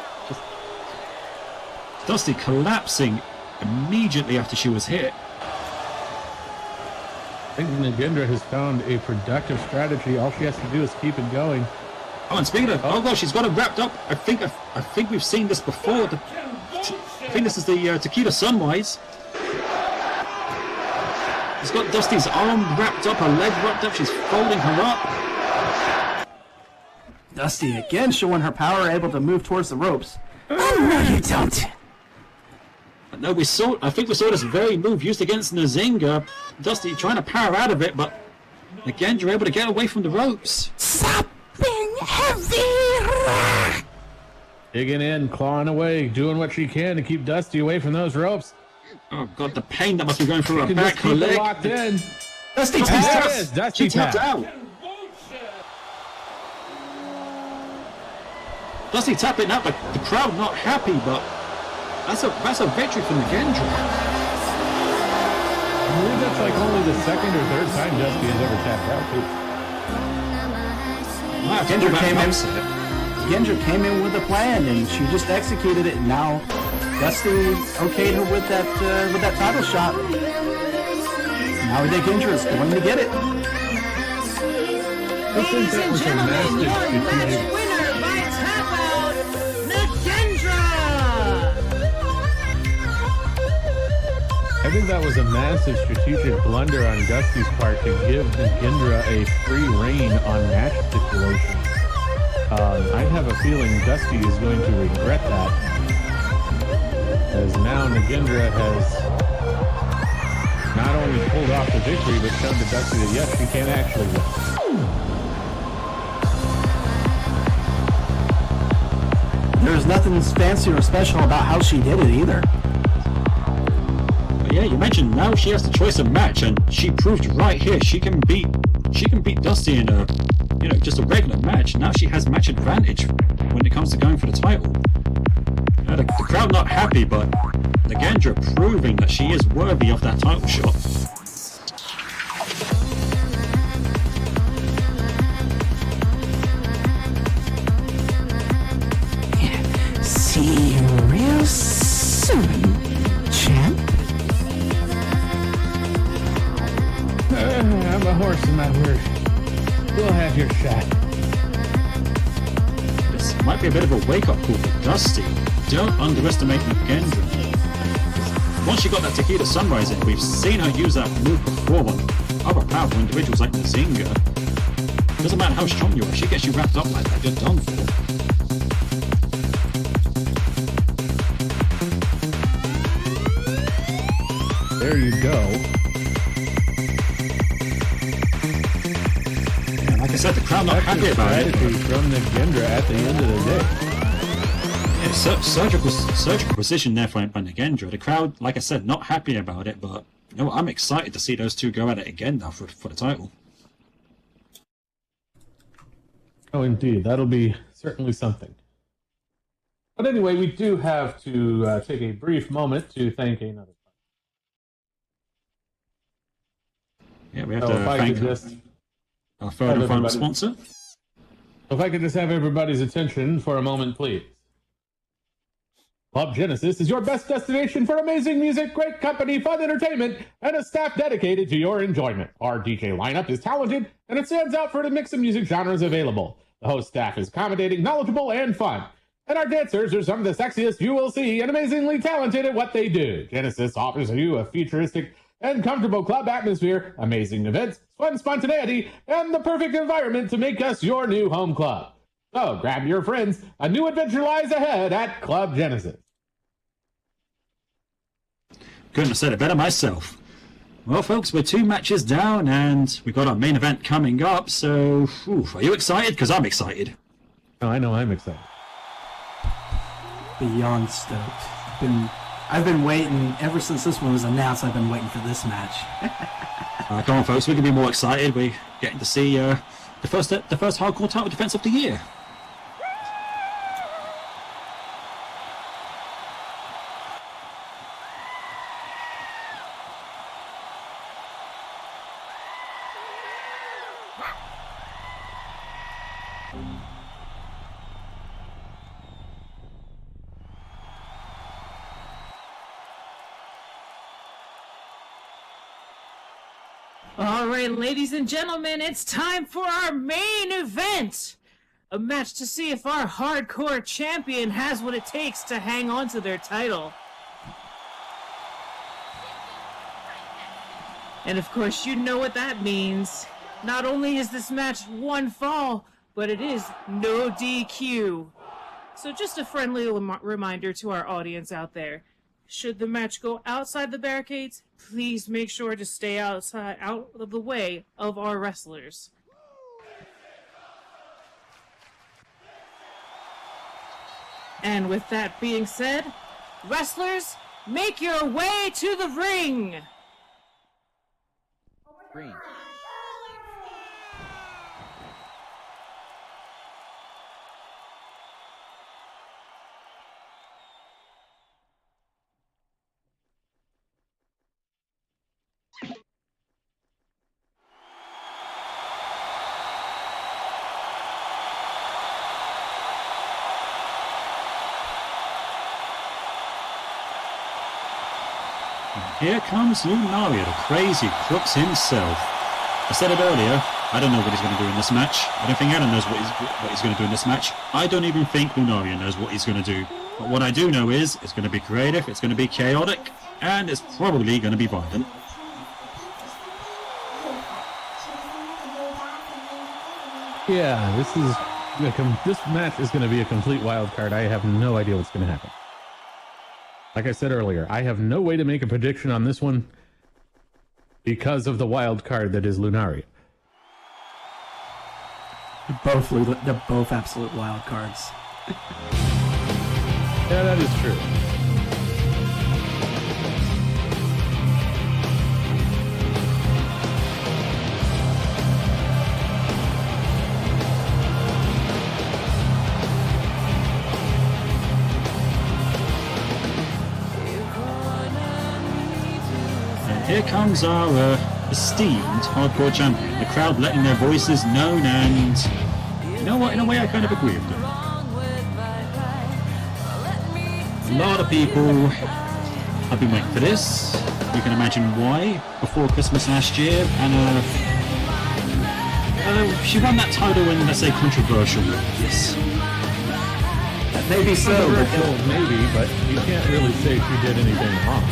Dusty collapsing immediately after she was hit. I think Nagendra has found a productive strategy. All she has to do is keep it going. Oh, and speaking of, oh gosh, she's got it wrapped up. I think we've seen this before. I think this is the Tequila Sunrise. She's got Dusty's arm wrapped up, her leg wrapped up. She's folding her up. Dusty again showing her power, able to move towards the ropes. Oh, no, you don't. No, I think we saw this very move used against Nazinga. Dusty trying to power out of it, but again, you're able to get away from the ropes. Something heavy. Digging in, clawing away, doing what she can to keep Dusty away from those ropes. Oh god, the pain that must be going through her Can back, just her keep it leg. locked in. Dusty There tapped it is, out. Dusty She tapped tapped. out. Dusty tapping out, but the crowd not happy, but that's a victory for Nagendra. I believe that's like only the second or third time Dusty has ever tapped out, too. Wow, Nagendra came in with a plan, and she just executed it. And now Dusty okayed her with that title shot. Now Nagendra is going to get it. Ladies and gentlemen, your match winner by tap out, Nagendra! I think that was a massive strategic blunder on Dusty's part to give Nagendra a free reign on match stipulations. I have a feeling Dusty is going to regret that, as now Nagendra has not only pulled off the victory, but shown to Dusty that yes, she can actually win. There's nothing fancy or special about how she did it either. But yeah, you mentioned now she has the choice of match, and she proved right here she can beat Dusty in a just a regular match. Now she has match advantage when it comes to going for the title. The crowd not happy, but Nagendra proving that she is worthy of that title shot. See you real soon, champ. I'm a horse in my word. We'll have your shot. This might be a bit of a wake-up call for Dusty. Don't underestimate Nagendra. Once she got that Tequila Sunrise in, we've seen her use that move before on other powerful individuals like Nazinga. Doesn't matter how strong you are, she gets you wrapped up like that, you're done for. There you go. Like I said, the crowd not happy about it. From Nagendra at the end of the day. Yeah, surgical precision there by Nagendra. The crowd, like I said, not happy about it, but you know what? I'm excited to see those two go at it again now for the title. Oh, indeed. That'll be certainly something. But anyway, we do have to take a brief moment to thank another. Yeah, we have to thank our third and final sponsor. If I could just have everybody's attention for a moment, please. Club Genesis is your best destination for amazing music, great company, fun entertainment, and a staff dedicated to your enjoyment. Our DJ lineup is talented, and it stands out for the mix of music genres available. The host staff is accommodating, knowledgeable, and fun. And our dancers are some of the sexiest you will see and amazingly talented at what they do. Genesis offers you a futuristic and comfortable club atmosphere, amazing events, fun spontaneity, and the perfect environment to make us your new home club. So grab your friends. A new adventure lies ahead at Club Genesis. Couldn't have said it better myself. Well, folks, we're 2 matches down, and we've got our main event coming up, so are you excited? Because I'm excited. Oh, I know I'm excited. Beyond stoked. I've been waiting ever since this one was announced. I've been waiting for this match. Come on, folks, we can be more excited. We're getting to see the first hardcore title defense of the year. All right, ladies and gentlemen, it's time for our main event. A match to see if our hardcore champion has what it takes to hang on to their title. And of course, you know what that means. Not only is this match 1 fall, but it is no DQ. So just a friendly reminder to our audience out there. Should the match go outside the barricades, please make sure to stay out of the way of our wrestlers. And with that being said, wrestlers, make your way to the ring! Green. Here comes Lunaria, the crazy crooks himself. I said it earlier, I don't know what he's going to do in this match. I don't think Adam knows what he's going to do in this match. I don't even think Lunaria knows what he's going to do. But what I do know is, it's going to be creative, it's going to be chaotic, and it's probably going to be violent. Yeah, this match is going to be a complete wild card. I have no idea what's going to happen. Like I said earlier, I have no way to make a prediction on this one because of the wild card that is Lunaria. They're both absolute wild cards. Yeah, that is true. Here comes our esteemed hardcore champion. The crowd letting their voices known, and you know what? In a way, I kind of agree with them. A lot of people have been waiting for this. You can imagine why. Before Christmas last year, and she won that title in, let's say, controversial ways. Maybe so. Maybe, but you can't really say she did anything wrong.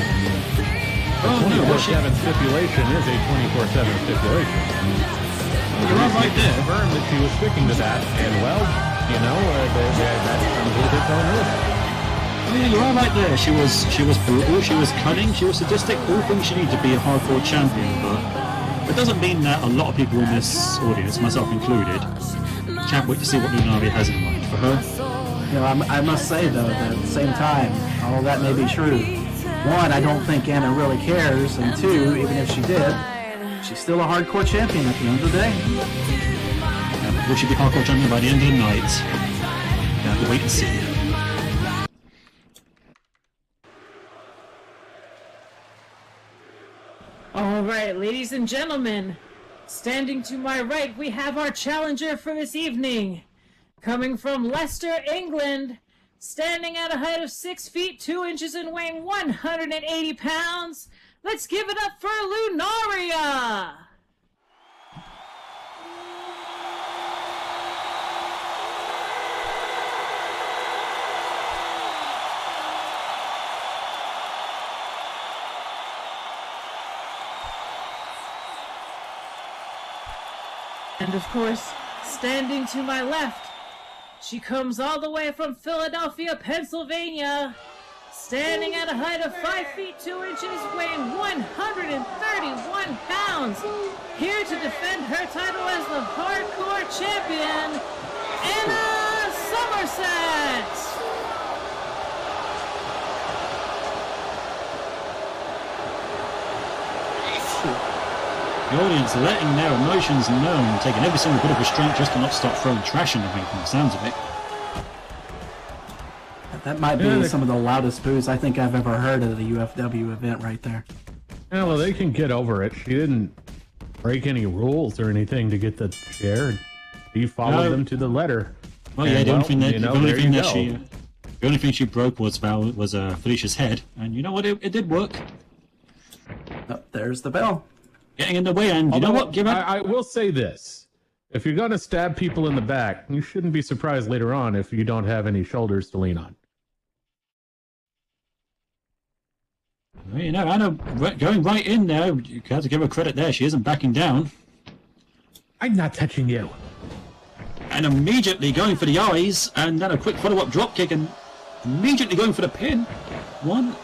The 24/7 stipulation is a 24/7 stipulation. You're all right there. Confirmed that she was sticking to that, and well, you know, that comes with its own risk. Oh yeah, you're all right there. She was brutal, she was cunning, she was sadistic, all things you need to be a hardcore champion, but it doesn't mean that a lot of people in this audience, myself included, can't wait to see what Lunaria has in mind for her. You know, I must say though that at the same time, all that may be true. One, I don't think Anna really cares, and two, even if she did, she's still a hardcore champion at the end of the day. Will she be hardcore champion by the end of the night? We have to wait and see. All right, ladies and gentlemen, standing to my right, we have our challenger for this evening. Coming from Leicester, England, standing at a height of 6 feet 2 inches and weighing 180 pounds, let's give it up for Lunaria! And of course, standing to my left, she comes all the way from Philadelphia, Pennsylvania, standing at a height of 5 feet 2 inches, weighing 131 pounds, here to defend her title as the hardcore champion, Anna Somerset! The audience letting their emotions known, taking every single bit of restraint just to not start throwing trash in the ring from the sounds of it. That might be some of the loudest boos I think I've ever heard at a UFW event right there. Yeah, well, they can get over it. She didn't break any rules or anything to get the chair. She followed them to the letter. Well, yeah, the only thing she broke was Felicia's head, and you know what? It did work. Oh, there's the bell. Getting in the way, and you know what? I will say this. If you're going to stab people in the back, you shouldn't be surprised later on if you don't have any shoulders to lean on. Well, you know, Anna going right in there, you have to give her credit there. She isn't backing down. I'm not touching you. And immediately going for the eyes, and then a quick follow-up drop kick, and immediately going for the pin. One.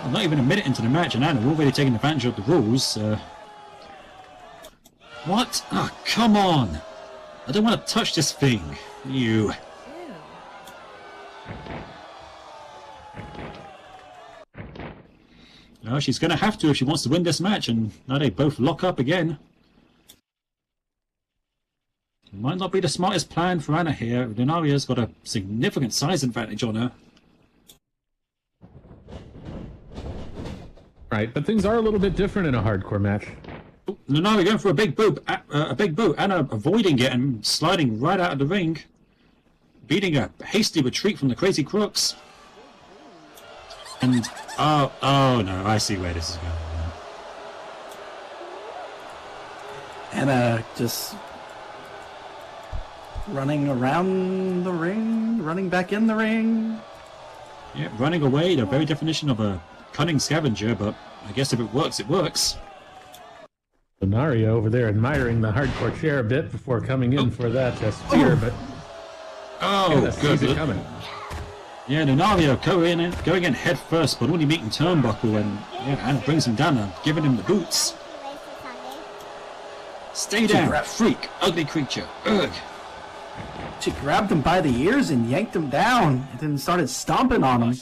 Well, not even a minute into the match, and Anna already taking advantage of the rules. What? Oh, come on! I don't want to touch this thing. You. No, she's going to have to if she wants to win this match, and now they both lock up again. Might not be the smartest plan for Anna here. Lunaria's got a significant size advantage on her. Right, but things are a little bit different in a hardcore match. Lunaria going for a big boot. Anna avoiding it and sliding right out of the ring. Beating a hasty retreat from the Crazy Crooks. And, oh no, I see where this is going. Anna just running around the ring, running back in the ring. Yeah, running away, the very definition of a cunning scavenger, but I guess if it works, it works. Lunaria over there admiring the hardcore chair a bit before coming in for that spear, but good. It coming. Yeah, Lunaria going in head first, but only meeting turnbuckle, and Anna brings him down and giving him the boots. Stay down, freak, ugly creature. Ugh. She grabbed him by the ears and yanked him down, and then started stomping on him.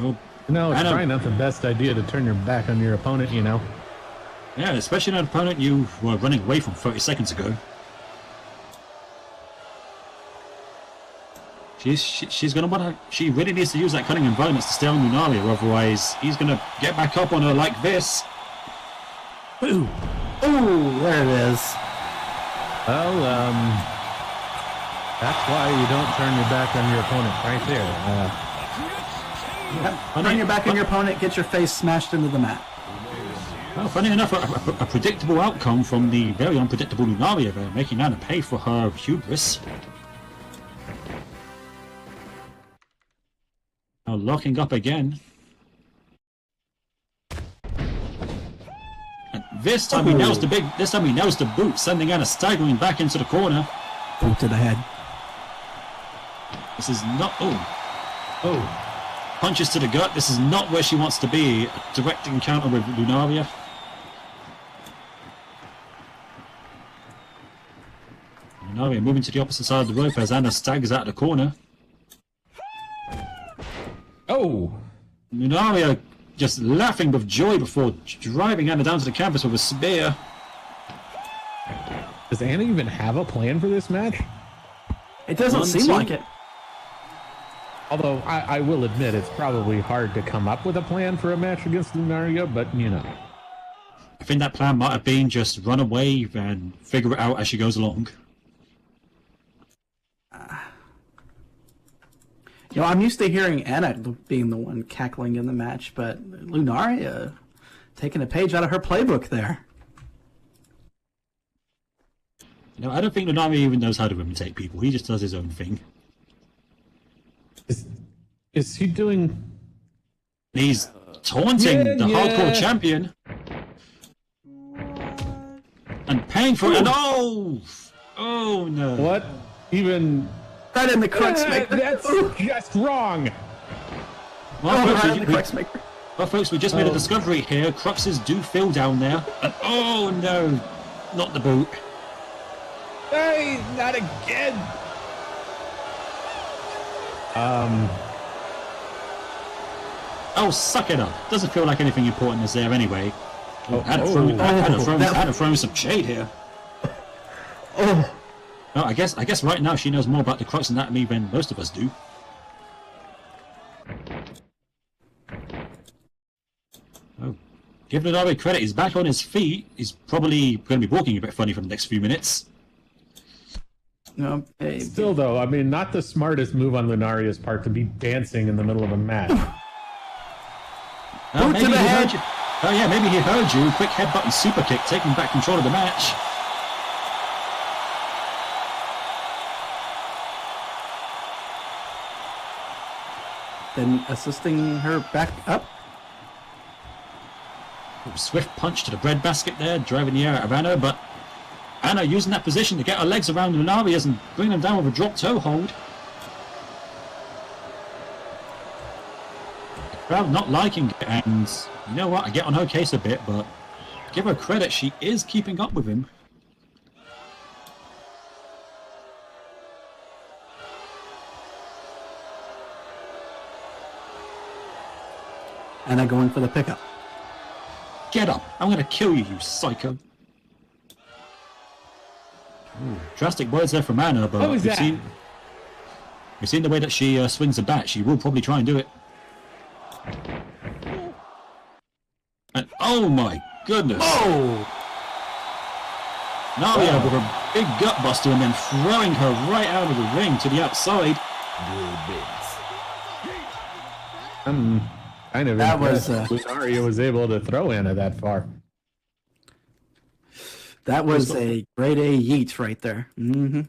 Oh, No, it's probably not the best idea to turn your back on your opponent, you know. Yeah, especially an opponent you were running away from 30 seconds ago. She's gonna want to. She really needs to use that cunning and violence to stay on Lunaria, otherwise he's gonna get back up on her like this. Ooh, there it is. Well, that's why you don't turn your back on your opponent, right there. Turn your back on your opponent, get your face smashed into the mat. Well, funny enough, a predictable outcome from the very unpredictable Lunaria there, making Anna pay for her hubris. Now locking up again. And this time he nails the boot, sending Anna staggering back into the corner. Boot to the head. This is not punches to the gut. This is not where she wants to be. A direct encounter with Lunaria. Lunaria moving to the opposite side of the rope as Anna staggers out of the corner. Oh, Lunaria just laughing with joy before driving Anna down to the canvas with a spear. does Anna even have a plan for this match? It doesn't seem like it. Although I will admit it's probably hard to come up with a plan for a match against Lunaria, but you know. I think that plan might have been just run away and figure it out as she goes along. You know, I'm used to hearing Anna being the one cackling in the match, but Lunaria taking a page out of her playbook there. You know, I don't think Lunaria even knows how to imitate people. He just does his own thing. Is he doing... He's taunting the hardcore champion. And paying for it. And oh no. What? Even... Right in the crux maker. That's just wrong. Well, folks, we just made a discovery here. Cruxes do fill down there. And oh no, not the boot. Hey, not again. Oh, suck it up. Doesn't feel like anything important is there anyway. Anna throwing some shade here. No, I guess right now she knows more about the Crux anatomy than most of us do. Oh, give Lunaria credit. He's back on his feet. He's probably going to be walking a bit funny for the next few minutes. No, hey, Still, though, I mean, not the smartest move on Lunaria's part to be dancing in the middle of a match. Maybe he heard you. Oh yeah, maybe he heard you. Quick headbutt and super kick, taking back control of the match. then assisting her back up. Swift punch to the breadbasket there, driving the air out of Anna, but Anna using that position to get her legs around Lunaria's and bring them down with a drop toe hold. The crowd not liking it, and you know what, I get on her case a bit, but give her credit, she is keeping up with him. Anna going for the pickup. Get up! I'm gonna kill you, you psycho! Ooh, drastic words there from Anna, but we've seen the way that she swings a bat. She will probably try and do it. And oh my goodness! Oh! Naria with a big gut buster and then throwing her right out of the ring to the outside. Kind of that impressed was Lunaria was able to throw Anna that far. That was a grade A yeet right there. Mm-hmm.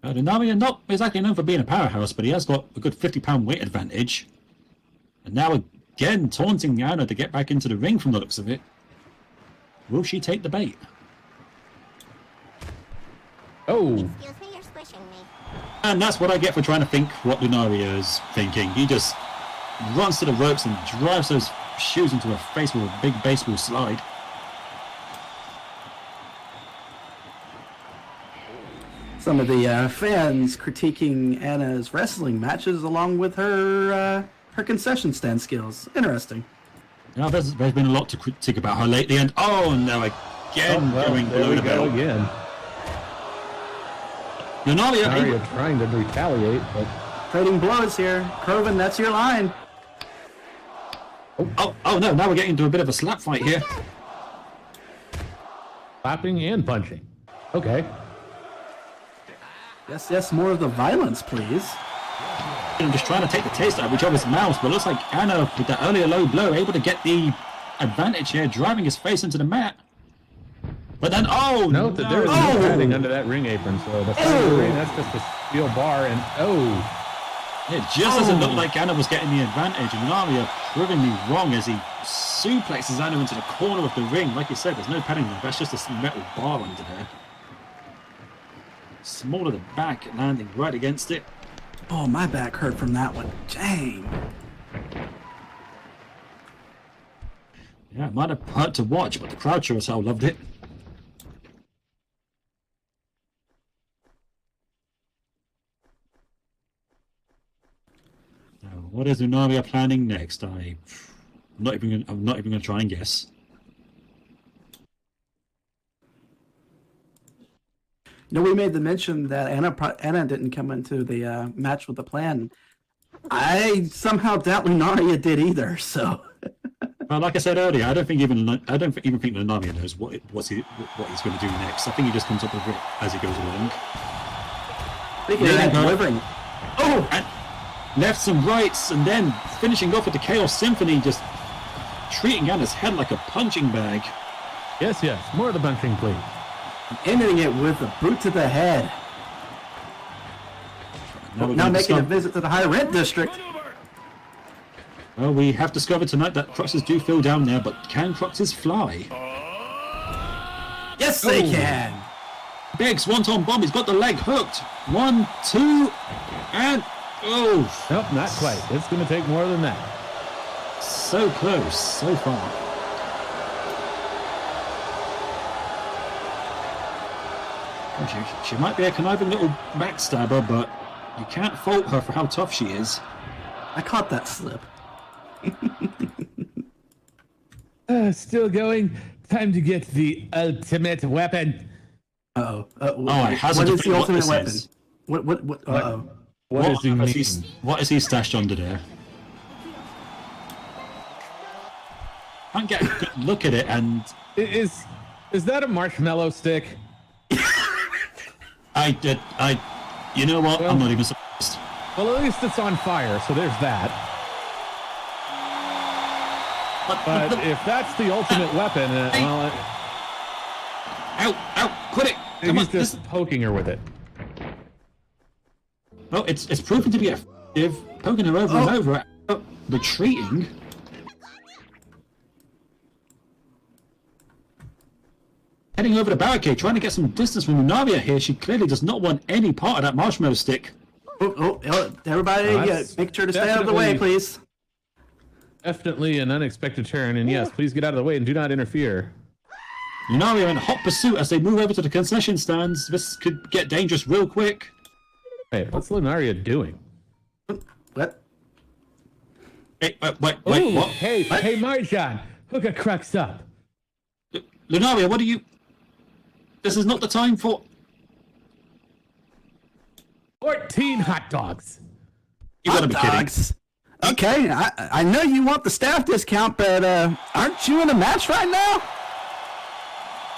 Lunaria not exactly known for being a powerhouse, but he has got a good 50-pound weight advantage. And now again taunting Anna to get back into the ring from the looks of it. Will she take the bait? Oh! Excuse me, you're squishing me. And that's what I get for trying to think what Lunaria is thinking. He just runs to the ropes and drives those shoes into her face with a big baseball slide. Some of the fans critiquing Anna's wrestling matches along with her her concession stand skills. Interesting. Now, there's been a lot to critique about her lately, and oh no, again going below the belt. Again. Lunaria trying to retaliate, but Trading blows here. Kroven, that's your line. Oh no, now we're getting into a bit of a slap fight here. slapping and punching. Okay. Yes, more of the violence, please. I'm just trying to take the taste out of each other's mouths, but it looks like Anna, with that earlier low blow, able to get the advantage here, driving his face into the mat. But then, Note that there is no padding under that ring apron, so the front of the ring, that's just a steel bar, and it just doesn't look like Anna was getting the advantage, and Lunaria proving me wrong as he suplexes Anna into the corner of the ring. Like you said, there's no padding there, that's just a metal bar under there. Small to the back, landing right against it. Oh, my back hurt from that one. Dang. Yeah, it might have hurt to watch, but the crowd sure as hell loved it. What is Lunaria planning next? I'm not even going to try and guess. We made the mention that Anna didn't come into the match with a plan. I somehow doubt Lunaria did either. So, well, like I said earlier, I don't even think Lunaria knows what he's going to do next. I think he just comes up with it as he goes along. Speaking of that, delivering. Oh, and lefts and rights, and then finishing off with the Chaos Symphony, just treating Anna's head like a punching bag. Yes, more of the punching, please. Ending it with a boot to the head. Now making a visit to the high rent district. Well, we have discovered tonight that Cruxes do feel down there, but can Cruxes fly? Yes, they can. Big swanton bomb. He's got the leg hooked. 1, 2, and oh! Nope, not quite. It's going to take more than that. So close, so far. She might be a conniving little backstabber, but you can't fault her for how tough she is. I caught that slip. Still going. Time to get the ultimate weapon. Uh-oh. I hazard what is the ultimate weapon? is. What? Uh-oh. What does he mean? What is he stashed under there? Can't get a good look at it, and Is that a marshmallow stick? you know what? Well, I'm not even surprised. Well, at least it's on fire, so there's that. But if that's the ultimate weapon, well, Ow! Quit it! Come he's on, just poking her with it. Well, it's proven to be effective. Poking her over and over, retreating. Heading over the barricade, trying to get some distance from Lunaria here. She clearly does not want any part of that marshmallow stick. Everybody, make sure to stay out of the way, please. Definitely an unexpected turn, and yes, please get out of the way and do not interfere. Lunaria in hot pursuit as they move over to the concession stands. This could get dangerous real quick. Hey, what's Lunaria doing? What? Hey, wait, Ooh, what? Hey, Marjan, hook a crux up. Lunaria, what are you... This is not the time for... 14 hot dogs. You gotta be kidding. Dogs. Okay, I know you want the staff discount, but aren't you in a match right now?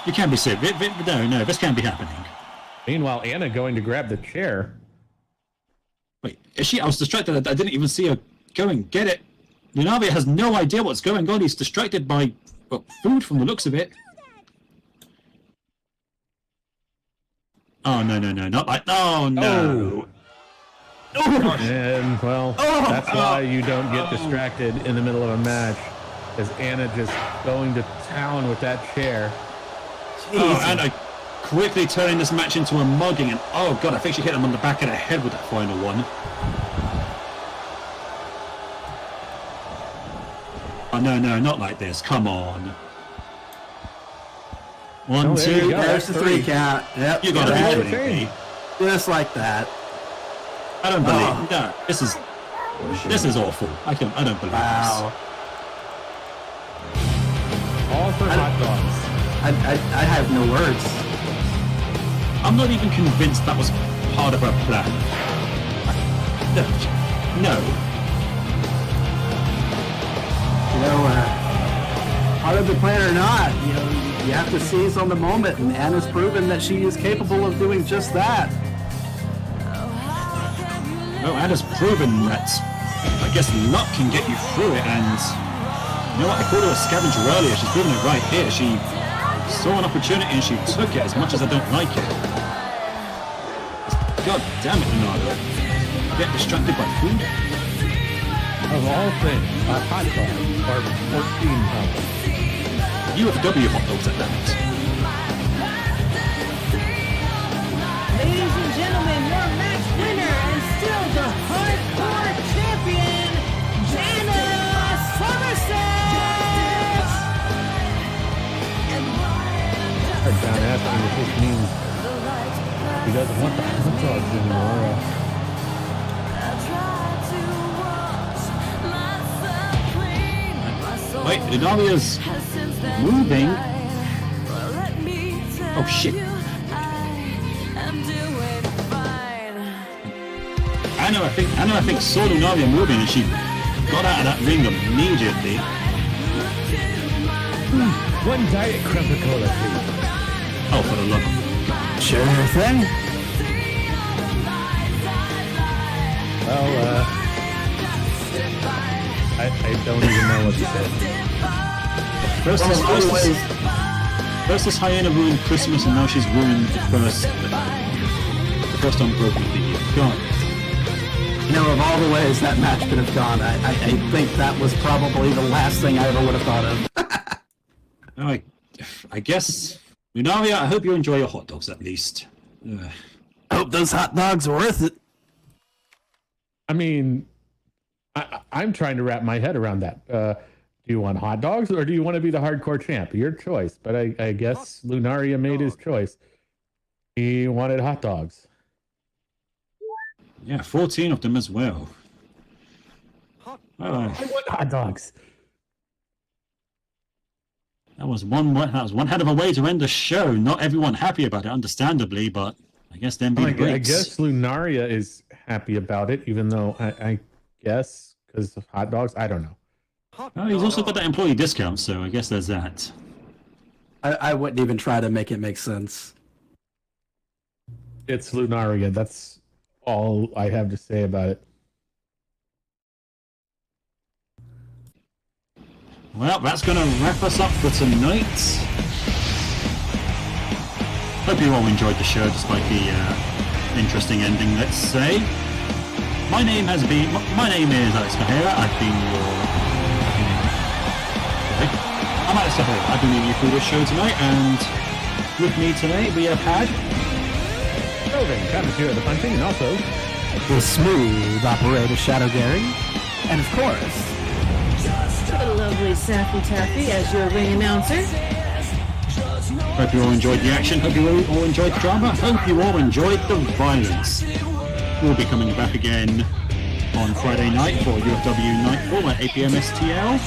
You can't be serious. No, this can't be happening. Meanwhile, Anna going to grab the chair. Wait, is she? I was distracted. I didn't even see her going. Get it. Lunaria has no idea what's going on. He's distracted by food from the looks of it. Oh, no, not like... Oh, no. Oh. And, well, that's why you don't get distracted in the middle of a match. Is Anna just going to town with that chair. Oh, Anna quickly turning this match into a mugging, and oh god, I think she hit him on the back of the head with that final one. Oh, no, not like this. Come on. 1, 2, There's the 3 count. Yep. You gotta be kidding me. Just like that. I don't believe no. This is awful. I don't believe Wow. All for hot dogs. I have no words. this. I'm not even convinced that was part of her plan. No. Part of the plan or not, you have to seize on the moment, and Anna's proven that she is capable of doing just that. Well, Anna's proven that, I guess, luck can get you through it, and you know what, I called her a scavenger earlier, she's proven it right here. She saw an opportunity and she took it, as much as I don't like it. God damn it, Lunaria. Get distracted by food? Of all things, a hot dog are 14 pounds. UFW hot dogs at that. Ladies and gentlemen, your match winner and still the hardcore champion, Jana Somerset! John asking if this means he doesn't want the hot dogs anymore. Wait, Lunaria's moving. Oh shit. I think saw Lunaria moving and she got out of that ring immediately. One Diet Coca-Cola, please. Oh, for the love of... Sure thing. Well, I don't even know what to say. First this hyena ruined Christmas and now she's ruined the first Unbroken of the year. God. You know, of all the ways that match could have gone, I think that was probably the last thing I ever would have thought of. I guess, Lunaria, I hope you enjoy your hot dogs at least. I hope those hot dogs are worth it. I mean, I'm trying to wrap my head around that. Do you want hot dogs or do you want to be the hardcore champ? Your choice. But I guess Lunaria made his choice. He wanted hot dogs. Yeah, 14 of them as well. I want hot dogs. That was one hell of a way to end the show. Not everyone happy about it, understandably, but I guess then be I breaks. guess Lunaria is happy about it, even though I guess because of hot dogs. I don't know. Oh, he's also got that employee discount, so I guess there's that. I wouldn't even try to make it make sense. It's Lunaria. That's all I have to say about it. Well, that's going to wrap us up for tonight. Hope you all enjoyed the show, despite the interesting ending, let's say. My name is Alex Cajera. I'm Alex Cajera. I've been leading you through this show tonight, and with me tonight we have had Roving, Commandeer of the Punching, and also The smooth operator Shadow Gary. And of course, The lovely Sappy Taffy as your ring announcer. Hope you all enjoyed the action, hope you all enjoyed the drama, hope you all enjoyed the violence. We'll be coming back again on Friday night for UFW Nightfall at 8 PM STL.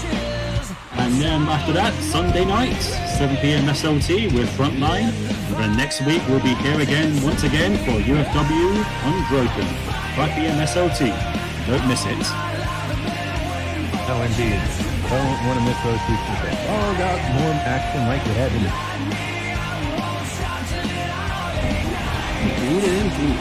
And then after that, Sunday night, 7 PM SLT with Frontline. And then next week we'll be here again, once again, for UFW Unbroken, 5 PM SLT. Don't miss it. no, indeed. Don't want to miss those two people. All got more action like you had in it. indeed.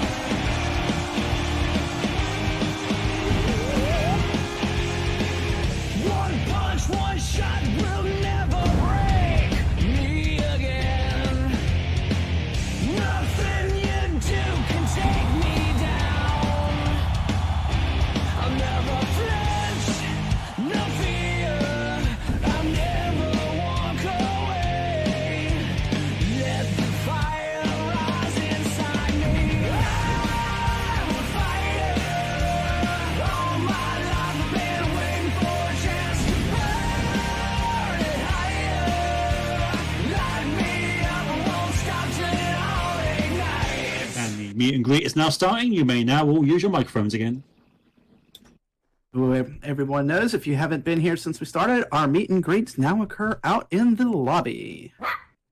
One punch, one shot will never break me again. Nothing you do can take me down. I'll never flinch, no fear. I'll never walk away. Let the fire rise inside me. I'm a fighter. All my life I've been waiting for a chance to burn it higher. Light me up, I won't stop till it all ignites. And the meet and greet is now starting. You may now all use your microphones again. Well, everyone knows, if you haven't been here since we started, our meet and greets now occur out in the lobby.